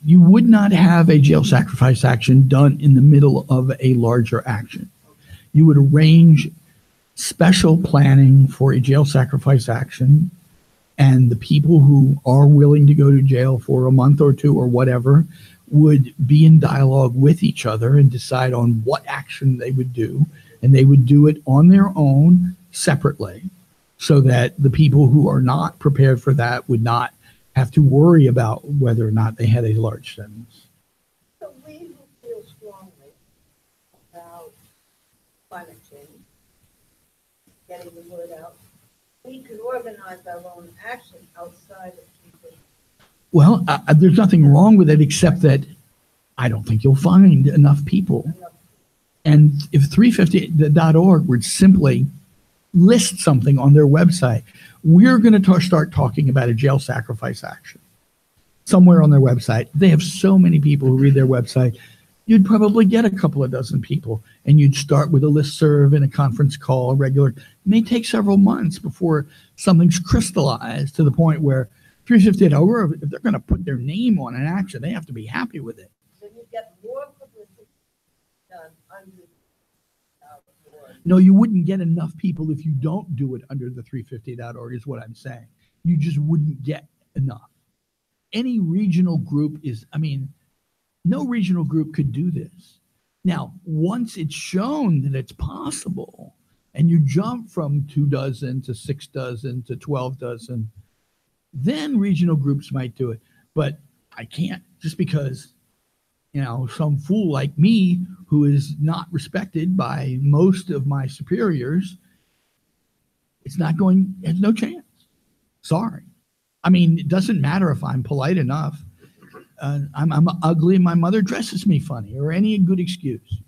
You would not have a jail sacrifice action done in the middle of a larger action. You would arrange special planning for a jail sacrifice action, and the people who are willing to go to jail for a month or two or whatever would be in dialogue with each other and decide on what action they would do, and they would do it on their own separately, so that the people who are not prepared for that would not have to worry about whether or not they had a large sentence. So we who feel strongly about climate change, getting the word out, we could organize our own action outside of people. Well, there's nothing wrong with it, except that I don't think you'll find enough people. And if 350.org would simply list something on their website, we're going to start talking about a jail sacrifice action somewhere on their website. They have so many people who read their website. You'd probably get a couple of dozen people, and you'd start with a listserv and a conference call, regular. It may take several months before something's crystallized to the point where 350.org, if they're going to put their name on an action, they have to be happy with it. So you get more publicity done under the board. No, you wouldn't get enough people if you don't do it under the 350.org is what I'm saying. You just wouldn't get enough. Any regional group no regional group could do this. Now, once it's shown that it's possible, and you jump from 2 dozen to 6 dozen to 12 dozen, then regional groups might do it. But I can't, just because, some fool like me who is not respected by most of my superiors, has no chance. Sorry. It doesn't matter if I'm polite enough. I'm ugly and my mother dresses me funny, or any good excuse,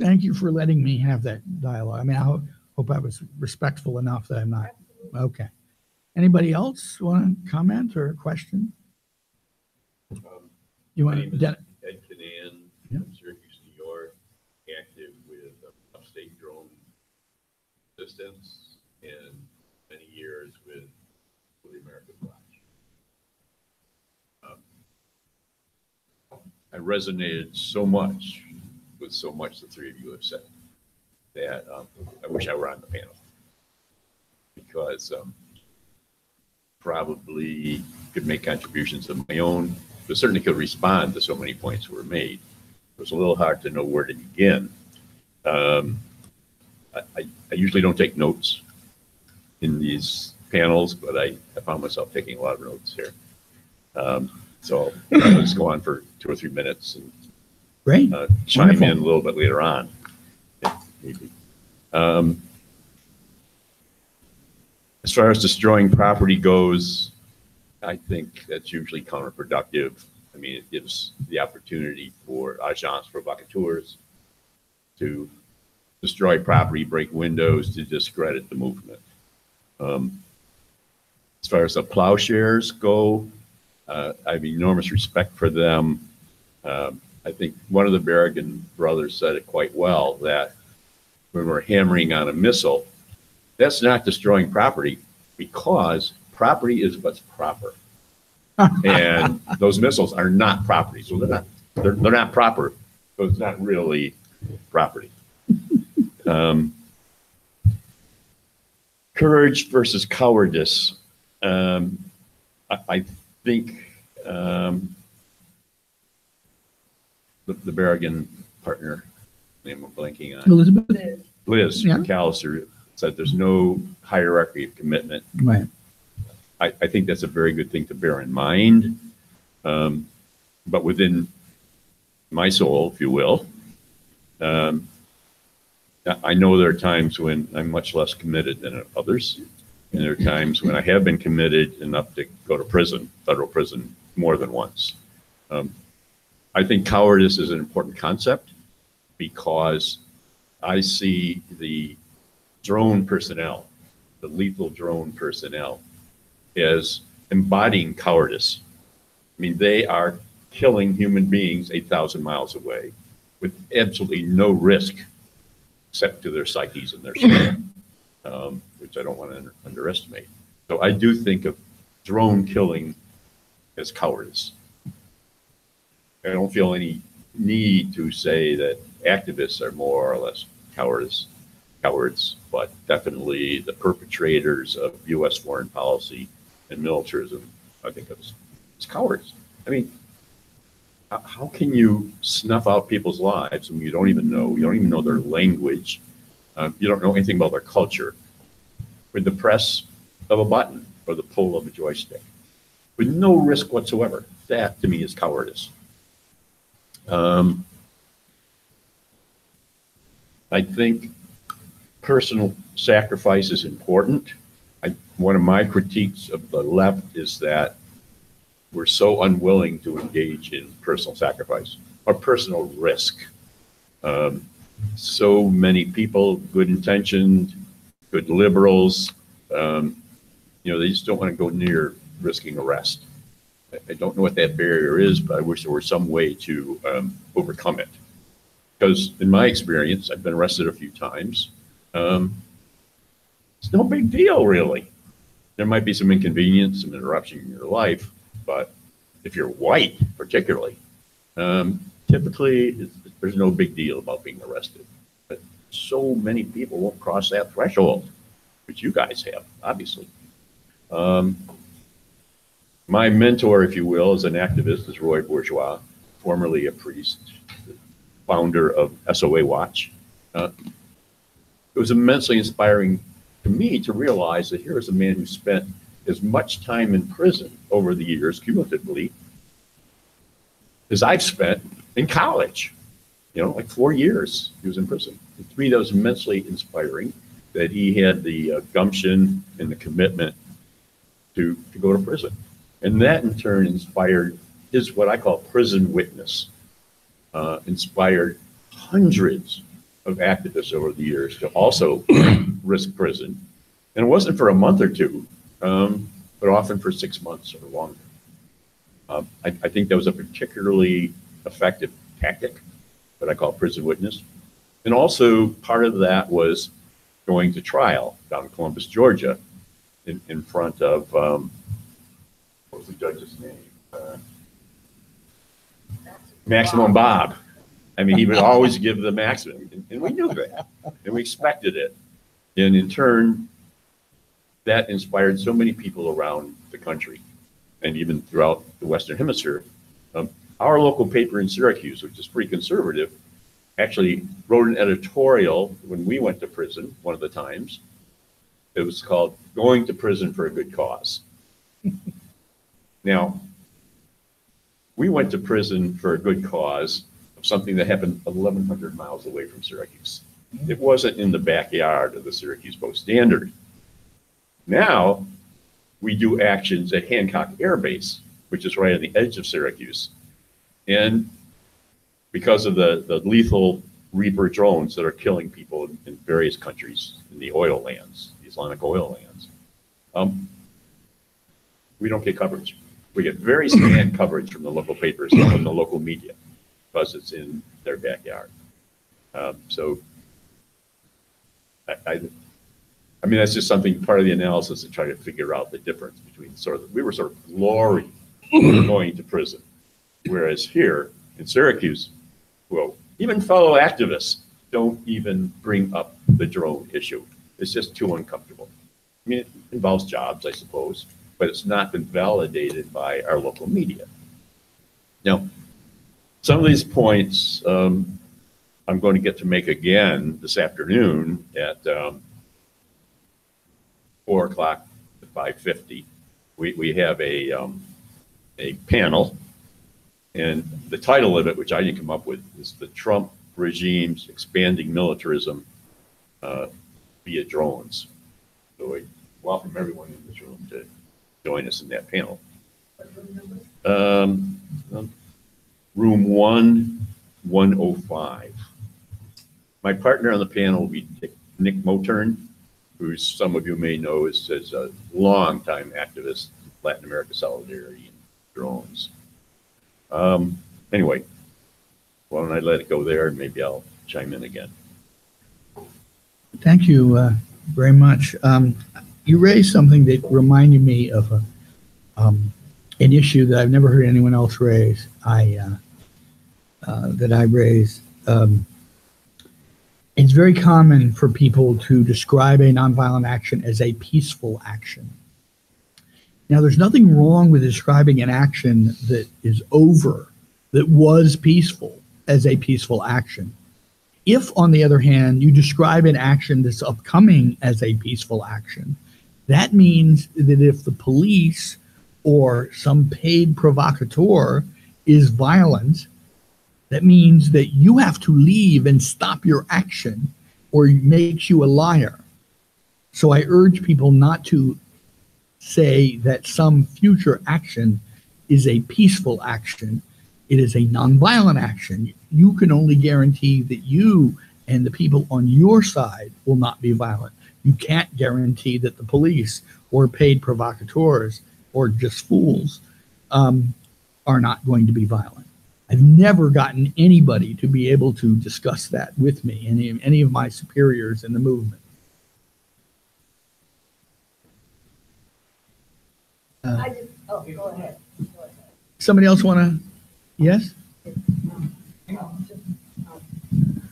Thank you for letting me have that dialogue. I hope I was respectful enough that I'm not. Okay. Anybody else want to comment or question? You My want name is to? Ed Canan Yeah. from Syracuse, New York, active with upstate drone systems and many years with the American Watch. I resonated so much with so much the three of you have said that I wish I were on the panel, because probably could make contributions of my own, but certainly could respond to so many points that were made. It was a little hard to know where to begin. I usually don't take notes in these panels, but I found myself taking a lot of notes here. So I'll just go on for 2 or 3 minutes and Great. chime Wonderful. in a little bit later on. Yeah, maybe. As far as destroying property goes, I think that's usually counterproductive. It gives the opportunity for agents provocateurs to destroy property, break windows, to discredit the movement. As far as the plowshares go, I have enormous respect for them. I think one of the Berrigan brothers said it quite well, that when we're hammering on a missile, that's not destroying property, because property is what's proper. And those missiles are not property. So they're not proper. So it's not really property. Courage versus cowardice. I think the Berrigan partner, name I'm blanking on, Elizabeth? Liz Yeah. McAllister, said there's no hierarchy of commitment. Right. I think that's a very good thing to bear in mind. But within my soul, if you will, I know there are times when I'm much less committed than others. And there are times when I have been committed enough to go to prison, federal prison, more than once. I think cowardice is an important concept, because I see the drone personnel, the lethal drone personnel, as embodying cowardice. They are killing human beings 8,000 miles away. with absolutely no risk except to their psyches and their soul, which I don't want to underestimate. So I do think of drone killing as cowardice. I don't feel any need to say that activists are more or less cowards, but definitely the perpetrators of U.S. foreign policy and militarism, I think of as cowards. I mean, how can you snuff out people's lives whom you don't even know? You don't even know their language. You don't know anything about their culture with the press of a button or the pull of a joystick with no risk whatsoever. That to me is cowardice. I think personal sacrifice is important. One of my critiques of the left is that we're so unwilling to engage in personal sacrifice or personal risk. So many people, good intentioned, good liberals, they just don't want to go near risking arrest. I don't know what that barrier is, but I wish there were some way to overcome it. Because in my experience, I've been arrested a few times. It's no big deal, really. There might be some inconvenience, some interruption in your life, but if you're white, particularly, typically there's no big deal about being arrested. But so many people won't cross that threshold, which you guys have, obviously. My mentor, if you will, as an activist is Roy Bourgeois, formerly a priest, founder of SOA Watch. It was immensely inspiring to me to realize that here is a man who spent as much time in prison over the years, cumulatively, as I've spent in college. Like 4 years he was in prison. And to me, that was immensely inspiring that he had the gumption and the commitment to go to prison. And that in turn inspired his, what I call prison witness, inspired hundreds of activists over the years to also risk prison. And it wasn't for a month or two, but often for 6 months or longer. I think that was a particularly effective tactic, what I call prison witness. And also part of that was going to trial down in Columbus, Georgia, in front of, what was the judge's name? Maximum Bob. I mean, he would always give the maximum, and we knew that, and we expected it. And in turn, that inspired so many people around the country, and even throughout the Western Hemisphere. Our local paper in Syracuse, which is pretty conservative, actually wrote an editorial when we went to prison one of the times. It was called "Going to Prison for a Good Cause." Now, we went to prison for a good cause of something that happened 1,100 miles away from Syracuse. It wasn't in the backyard of the Syracuse Post-Standard. Now, we do actions at Hancock Air Base, which is right on the edge of Syracuse. And because of the lethal Reaper drones that are killing people in various countries, in the oil lands, the Islamic oil lands, we don't get coverage. We get very scant coverage from the local papers and from the local media because it's in their backyard. So, I mean, that's just something, part of the analysis to try to figure out the difference between we were sort of glory going to prison. Whereas here in Syracuse, well, even fellow activists don't even bring up the drone issue. It's just too uncomfortable. I mean, it involves jobs, I suppose, but it's not been validated by our local media. Now, some of these points I'm going to get to make again this afternoon at 4 o'clock to 5:50. We have a panel, and the title of it, which I didn't come up with, is "The Trump Regime's Expanding Militarism via Drones." So I welcome everyone in this room to join us in that panel. Room 105. My partner on the panel will be Nick Motern, who some of you may know is a longtime activist, Latin America Solidarity and drones. Anyway, why don't I let it go there and maybe I'll chime in again. Thank you very much. You raised something that reminded me of an issue that I've never heard anyone else raise. That I raised. It's very common for people to describe a nonviolent action as a peaceful action. Now, there's nothing wrong with describing an action that is over, that was peaceful, as a peaceful action. If, on the other hand, you describe an action that's upcoming as a peaceful action, that means that if the police or some paid provocateur is violent, that means that you have to leave and stop your action or it makes you a liar. So I urge people not to say that some future action is a peaceful action. It is a nonviolent action. You can only guarantee that you and the people on your side will not be violent. You can't guarantee that the police or paid provocateurs or just fools are not going to be violent. I've never gotten anybody to be able to discuss that with me, any of my superiors in the movement. Go ahead. Somebody else want to? Yes?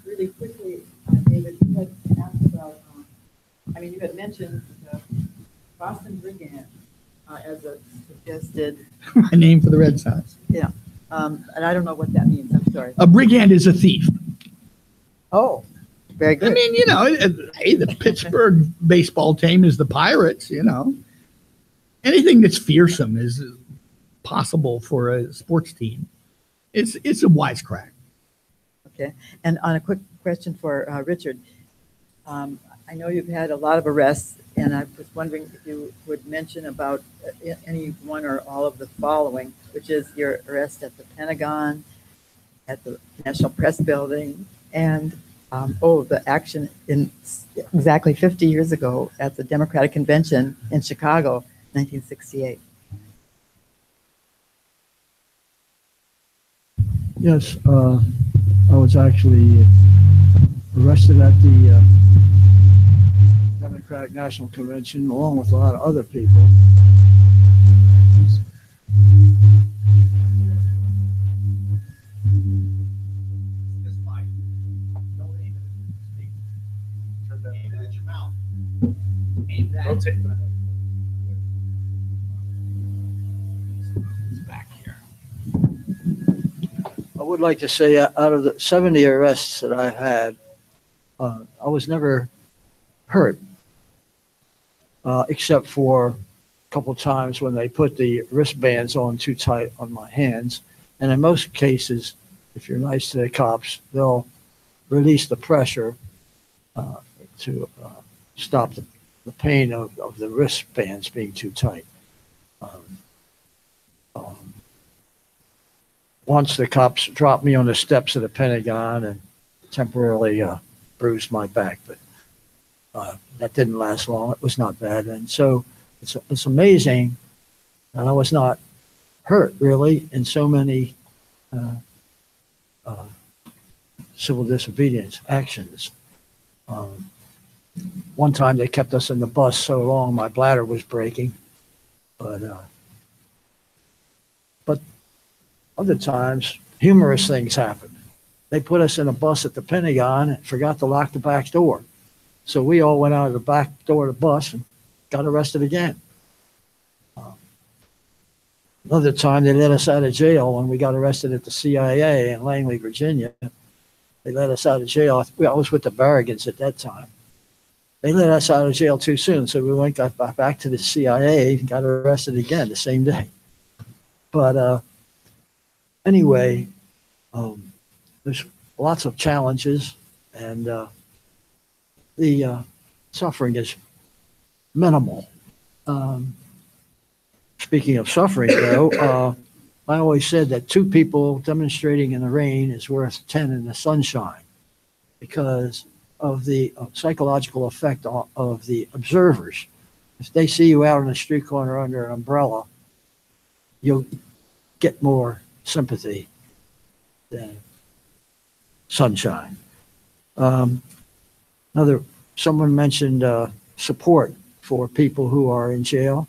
Really quickly, David, you had asked about, you had mentioned the Boston Brigand as a suggested, My name for the Red Sox. and I don't know what that means, I'm sorry. A brigand is a thief. Oh, very good. I mean, hey, the Pittsburgh baseball team is the Pirates, Anything that's fearsome is possible for a sports team. It's a wisecrack. Okay, and on a quick question for Richard, I know you've had a lot of arrests, and I was wondering if you would mention about any one or all of the following, which is your arrest at the Pentagon, at the National Press Building, and the action in exactly 50 years ago at the Democratic Convention in Chicago, 1968. Yes, I was actually arrested at the Democratic National Convention along with a lot of other people. I would like to say out of the 70 arrests that I've had, I was never hurt, except for a couple times when they put the wristbands on too tight on my hands. And in most cases, if you're nice to the cops, they'll release the pressure to stop the pain of the wristbands being too tight. Once the cops dropped me on the steps of the Pentagon and temporarily bruised my back, but that didn't last long. It was not bad. And so it's amazing that I was not hurt really in so many civil disobedience actions. One time they kept us in the bus so long my bladder was breaking, but other times humorous things happened. They put us in a bus at the Pentagon and forgot to lock the back door. So we all went out of the back door of the bus and got arrested again. Another time they let us out of jail when we got arrested at the CIA in Langley, Virginia. They let us out of jail. I was with the Barragans at that time. They let us out of jail too soon, so we got back to the CIA and got arrested again the same day. But anyway, there's lots of challenges, and the suffering is minimal. Speaking of suffering, though, I always said that 2 people demonstrating in the rain is worth 10 in the sunshine because of the psychological effect of the observers. If they see you out on the street corner under an umbrella, you'll get more sympathy than sunshine. Someone mentioned support for people who are in jail.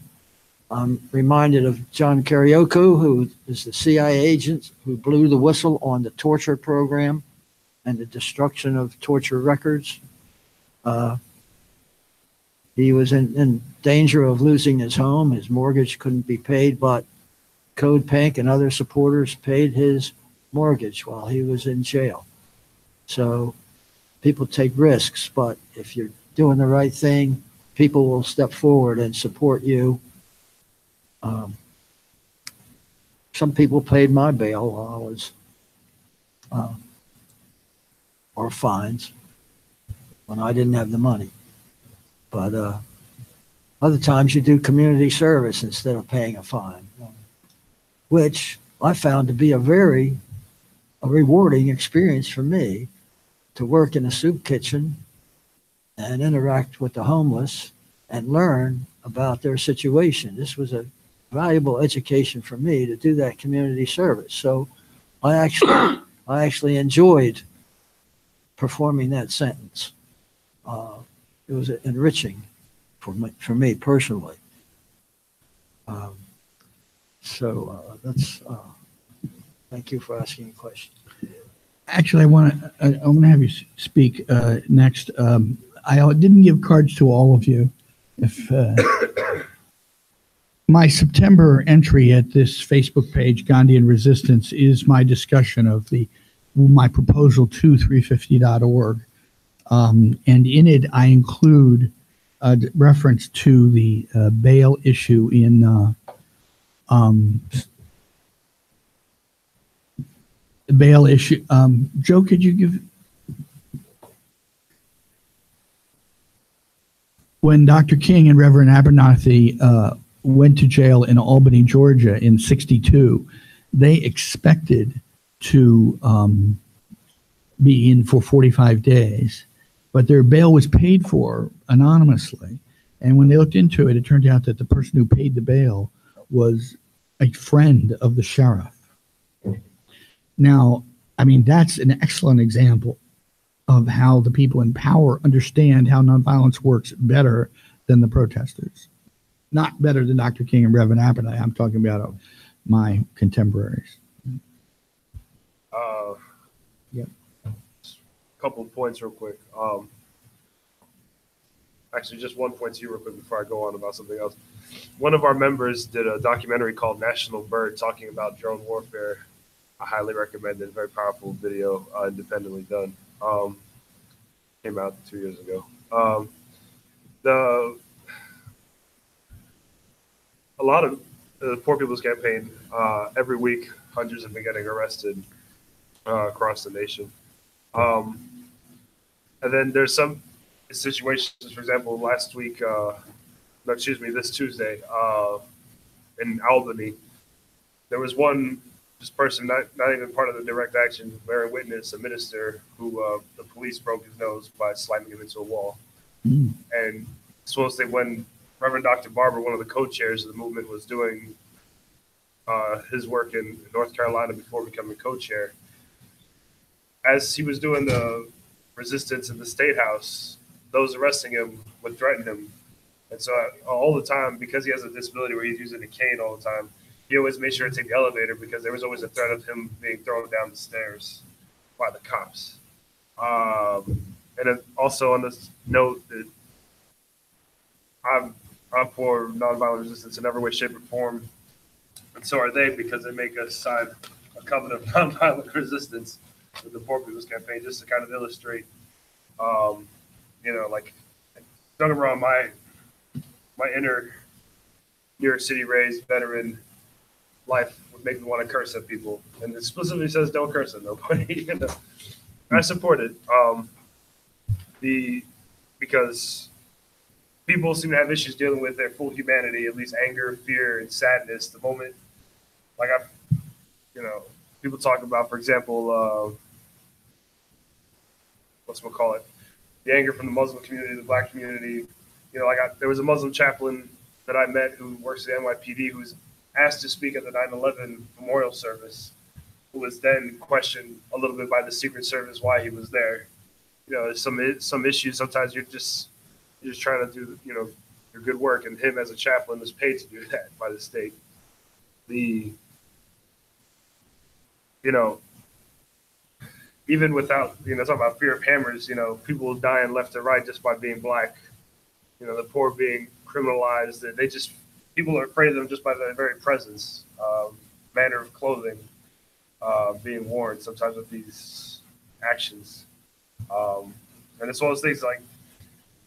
I'm reminded of John Karyoku, who is the CIA agent who blew the whistle on the torture program and the destruction of torture records. He was in danger of losing his home. His mortgage couldn't be paid, but Code Pink and other supporters paid his mortgage while he was in jail. So people take risks, but if you're doing the right thing, people will step forward and support you. Some people paid my bail while I was, or fines, when I didn't have the money. But other times you do community service instead of paying a fine, which I found to be a rewarding experience for me, to work in a soup kitchen and interact with the homeless and learn about their situation. This was a valuable education for me to do that community service. So I actually enjoyed performing that sentence. It was enriching for me personally. Thank you for asking a question. Actually, I want to have you speak next. I didn't give cards to all of you. If my September entry at this Facebook page, Gandhian Resistance, is my discussion of my proposal to 350.org. And in it, I include a reference to the bail issue in the bail issue. Joe, could you give? When Dr. King and Reverend Abernathy went to jail in Albany, Georgia in '62, they expected to be in for 45 days, but their bail was paid for anonymously. And when they looked into it, it turned out that the person who paid the bail was a friend of the sheriff. Now, I mean, that's an excellent example of how the people in power understand how nonviolence works better than the protesters. Not better than Dr. King and Reverend Abernathy. I'm talking about my contemporaries. Yep. Couple of points real quick. Actually, just one point to you real quick before I go on about something else. One of our members did a documentary called National Bird talking about drone warfare. I highly recommend it. Very powerful video, independently done. Came out 2 years ago. A lot of the Poor People's Campaign, every week, hundreds have been getting arrested across the nation. And then there's some situations, for example, this Tuesday in Albany, there was this person, not even part of the direct action, bearing witness, a minister who the police broke his nose by slamming him into a wall. And supposedly when Reverend Dr. Barber, one of the co-chairs of the movement, was doing his work in North Carolina before becoming co-chair, as he was doing the resistance in the State House, those arresting him would threaten him. And so all the time, because he has a disability where he's using a cane all the time, he always made sure to take the elevator because there was always a threat of him being thrown down the stairs by the cops. And then also on this note, that I'm for nonviolent resistance in every way, shape, or form, and so are they, because they make us sign a covenant of nonviolent resistance with the Poor People's Campaign, just to kind of illustrate, like, don't get me wrong, my inner New York City raised veteran life would make me want to curse at people, and it specifically says don't curse at nobody. I support it, because people seem to have issues dealing with their full humanity, at least anger, fear, and sadness. The moment, like people talk about, for example, the anger from the Muslim community, the Black community. There was a Muslim chaplain that I met who works at NYPD who was asked to speak at the 9/11 memorial service, who was then questioned a little bit by the Secret Service why he was there. You know, there's some issues. Sometimes you're just trying to do, you know, your good work, and him as a chaplain was paid to do that by the state. You know, even without, you know, talking about fear of hammers, you know, people dying left and right just by being black. You know, the poor being criminalized. People are afraid of them just by their very presence, manner of clothing being worn sometimes with these actions. And it's one of those things, like,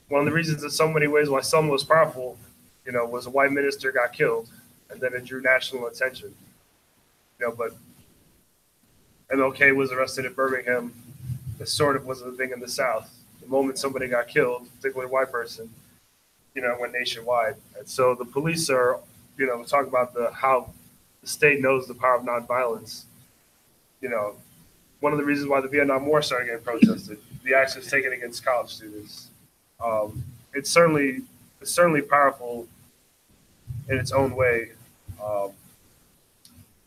one of the reasons in so many ways why Selma was powerful, you know, was a white minister got killed, and then it drew national attention. You know, but MLK was arrested in Birmingham. It sort of was a thing in the South. The moment somebody got killed, particularly a white person, you know, went nationwide. And so the police are, you know, talk about how the state knows the power of nonviolence. You know, one of the reasons why the Vietnam War started getting protested, the actions taken against college students. It's certainly powerful in its own way.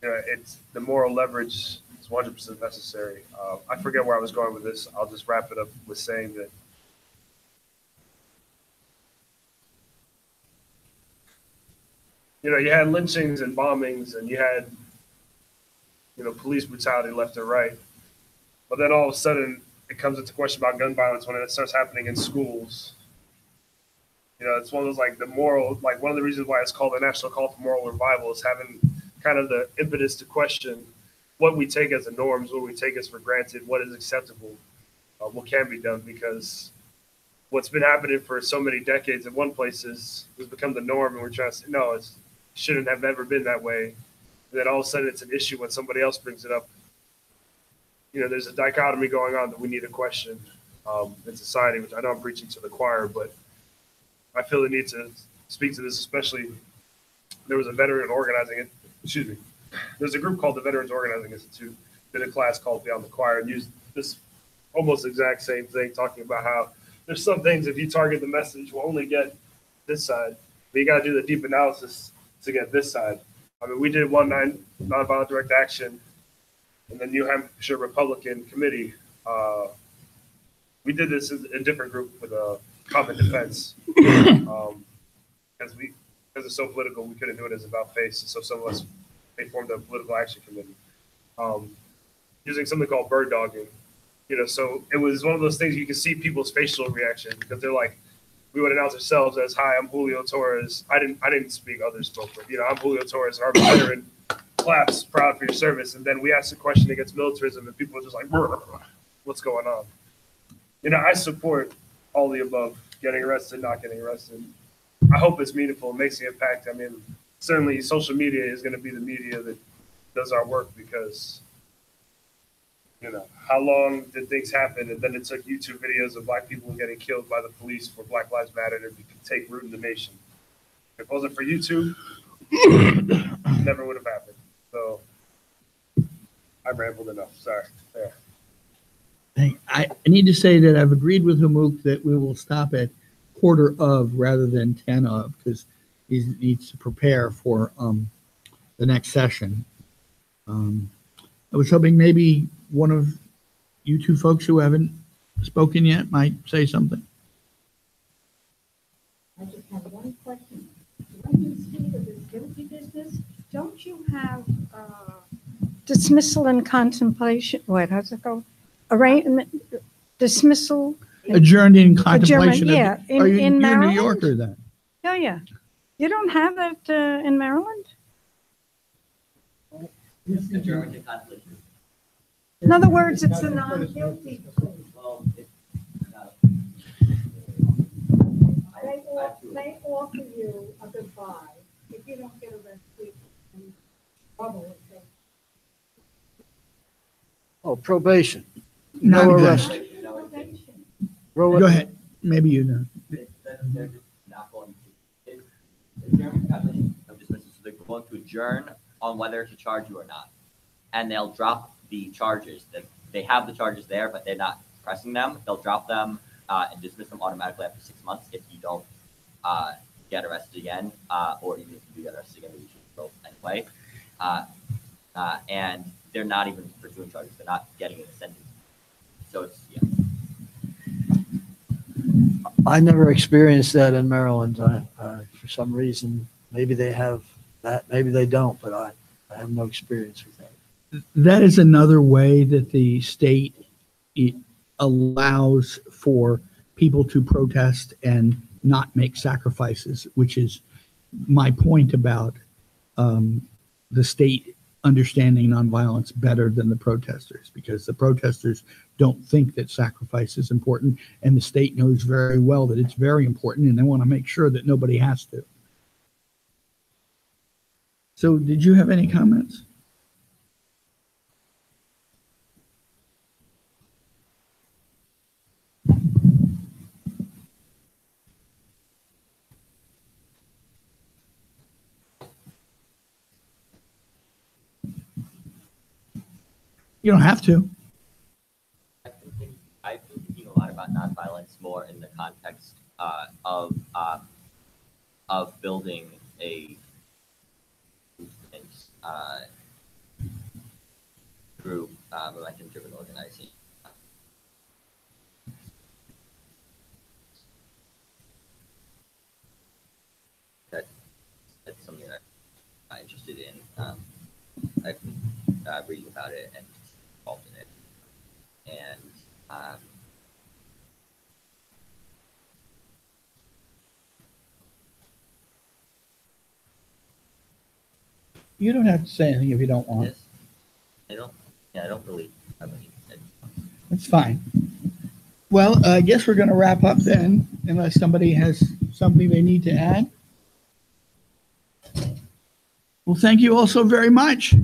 You know, it's the moral leverage is 100% necessary. I forget where I was going with this. I'll just wrap it up with saying that, you know, you had lynchings and bombings, and you had, you know, police brutality left and right. But then all of a sudden, it comes into question about gun violence when it starts happening in schools. You know, it's one of those, like, one of the reasons why it's called the National Call for Moral Revival is having kind of the impetus to question what we take as the norms, what we take as for granted, what is acceptable, what can be done, because what's been happening for so many decades in one place has become the norm, and we're trying to say, no, it shouldn't have ever been that way. And then all of a sudden it's an issue when somebody else brings it up. You know, there's a dichotomy going on that we need to question in society, which I know I'm preaching to the choir, but I feel the need to speak to this, especially there was a veteran organizing it. Excuse me. There's a group called the Veterans Organizing Institute, did a class called Beyond the Choir, and used this almost exact same thing, talking about how there's some things, if you target the message, will only get this side, but you got to do the deep analysis to get this side. I mean, we did 1-9 nonviolent direct action in the New Hampshire Republican Committee. We did this in a different group with a common defense. Because it's so political, we couldn't do it as about face. So some of us, they formed a political action committee using something called bird dogging. You know, so it was one of those things you can see people's facial reaction, because they're like, we would announce ourselves as, "Hi, I'm Julio Torres." I didn't speak, others spoke, but, you know, I'm Julio Torres, Army veteran, claps, proud for your service. And then we asked a question against militarism, and people are just like, what's going on? You know, I support all the above, getting arrested, not getting arrested. I hope it's meaningful, it makes the impact. I mean, certainly social media is going to be the media that does our work, because, you know, how long did things happen? And then it took YouTube videos of black people getting killed by the police for Black Lives Matter to take root in the nation. If it wasn't for YouTube, it never would have happened. So I rambled enough. Sorry. There. I need to say that I've agreed with Hamuk that we will stop at quarter of rather than 10 of, because he needs to prepare for the next session. I was hoping maybe one of you two folks who haven't spoken yet might say something. I just have one question. When you speak of this guilty business, don't you have dismissal and contemplation? Wait, how's it go? Arraignment, dismissal. Adjourned in contemplation. Yeah, Are you in New Maryland? Yorker then? Oh, yeah. You don't have that in Maryland? In other words, it's a non-guilty plea. They offer you a goodbye if you don't get arrested and trouble with them. Oh, probation. Not No exactly. arrest. Probation. Go ahead. Maybe you know. They're just not going to. They're going to adjourn on whether to charge you or not, and they'll drop the charges. That they have the charges there, but they're not pressing them. They'll drop them and dismiss them automatically after 6 months if you don't get arrested again, or even if you do get arrested again, you should go anyway. And they're not even pursuing charges. They're not getting a sentence. So it's, yeah. I never experienced that in Maryland. For some reason, maybe they have that, maybe they don't, but I have no experience with that. That is another way that the state allows for people to protest and not make sacrifices, which is my point about the state understanding nonviolence better than the protesters, because the protesters don't think that sacrifice is important, and the state knows very well that it's very important, and they want to make sure that nobody has to. So did you have any comments? You don't have to. I've been thinking a lot about nonviolence more in the context of building a movement through momentum-driven organizing. That's something that I'm interested in. I've been reading about it and involved in it, and You don't have to say anything if you don't want. this, I don't really have any. That's fine. Well, I guess we're going to wrap up then, unless somebody has something they need to add. Well, thank you all so very much.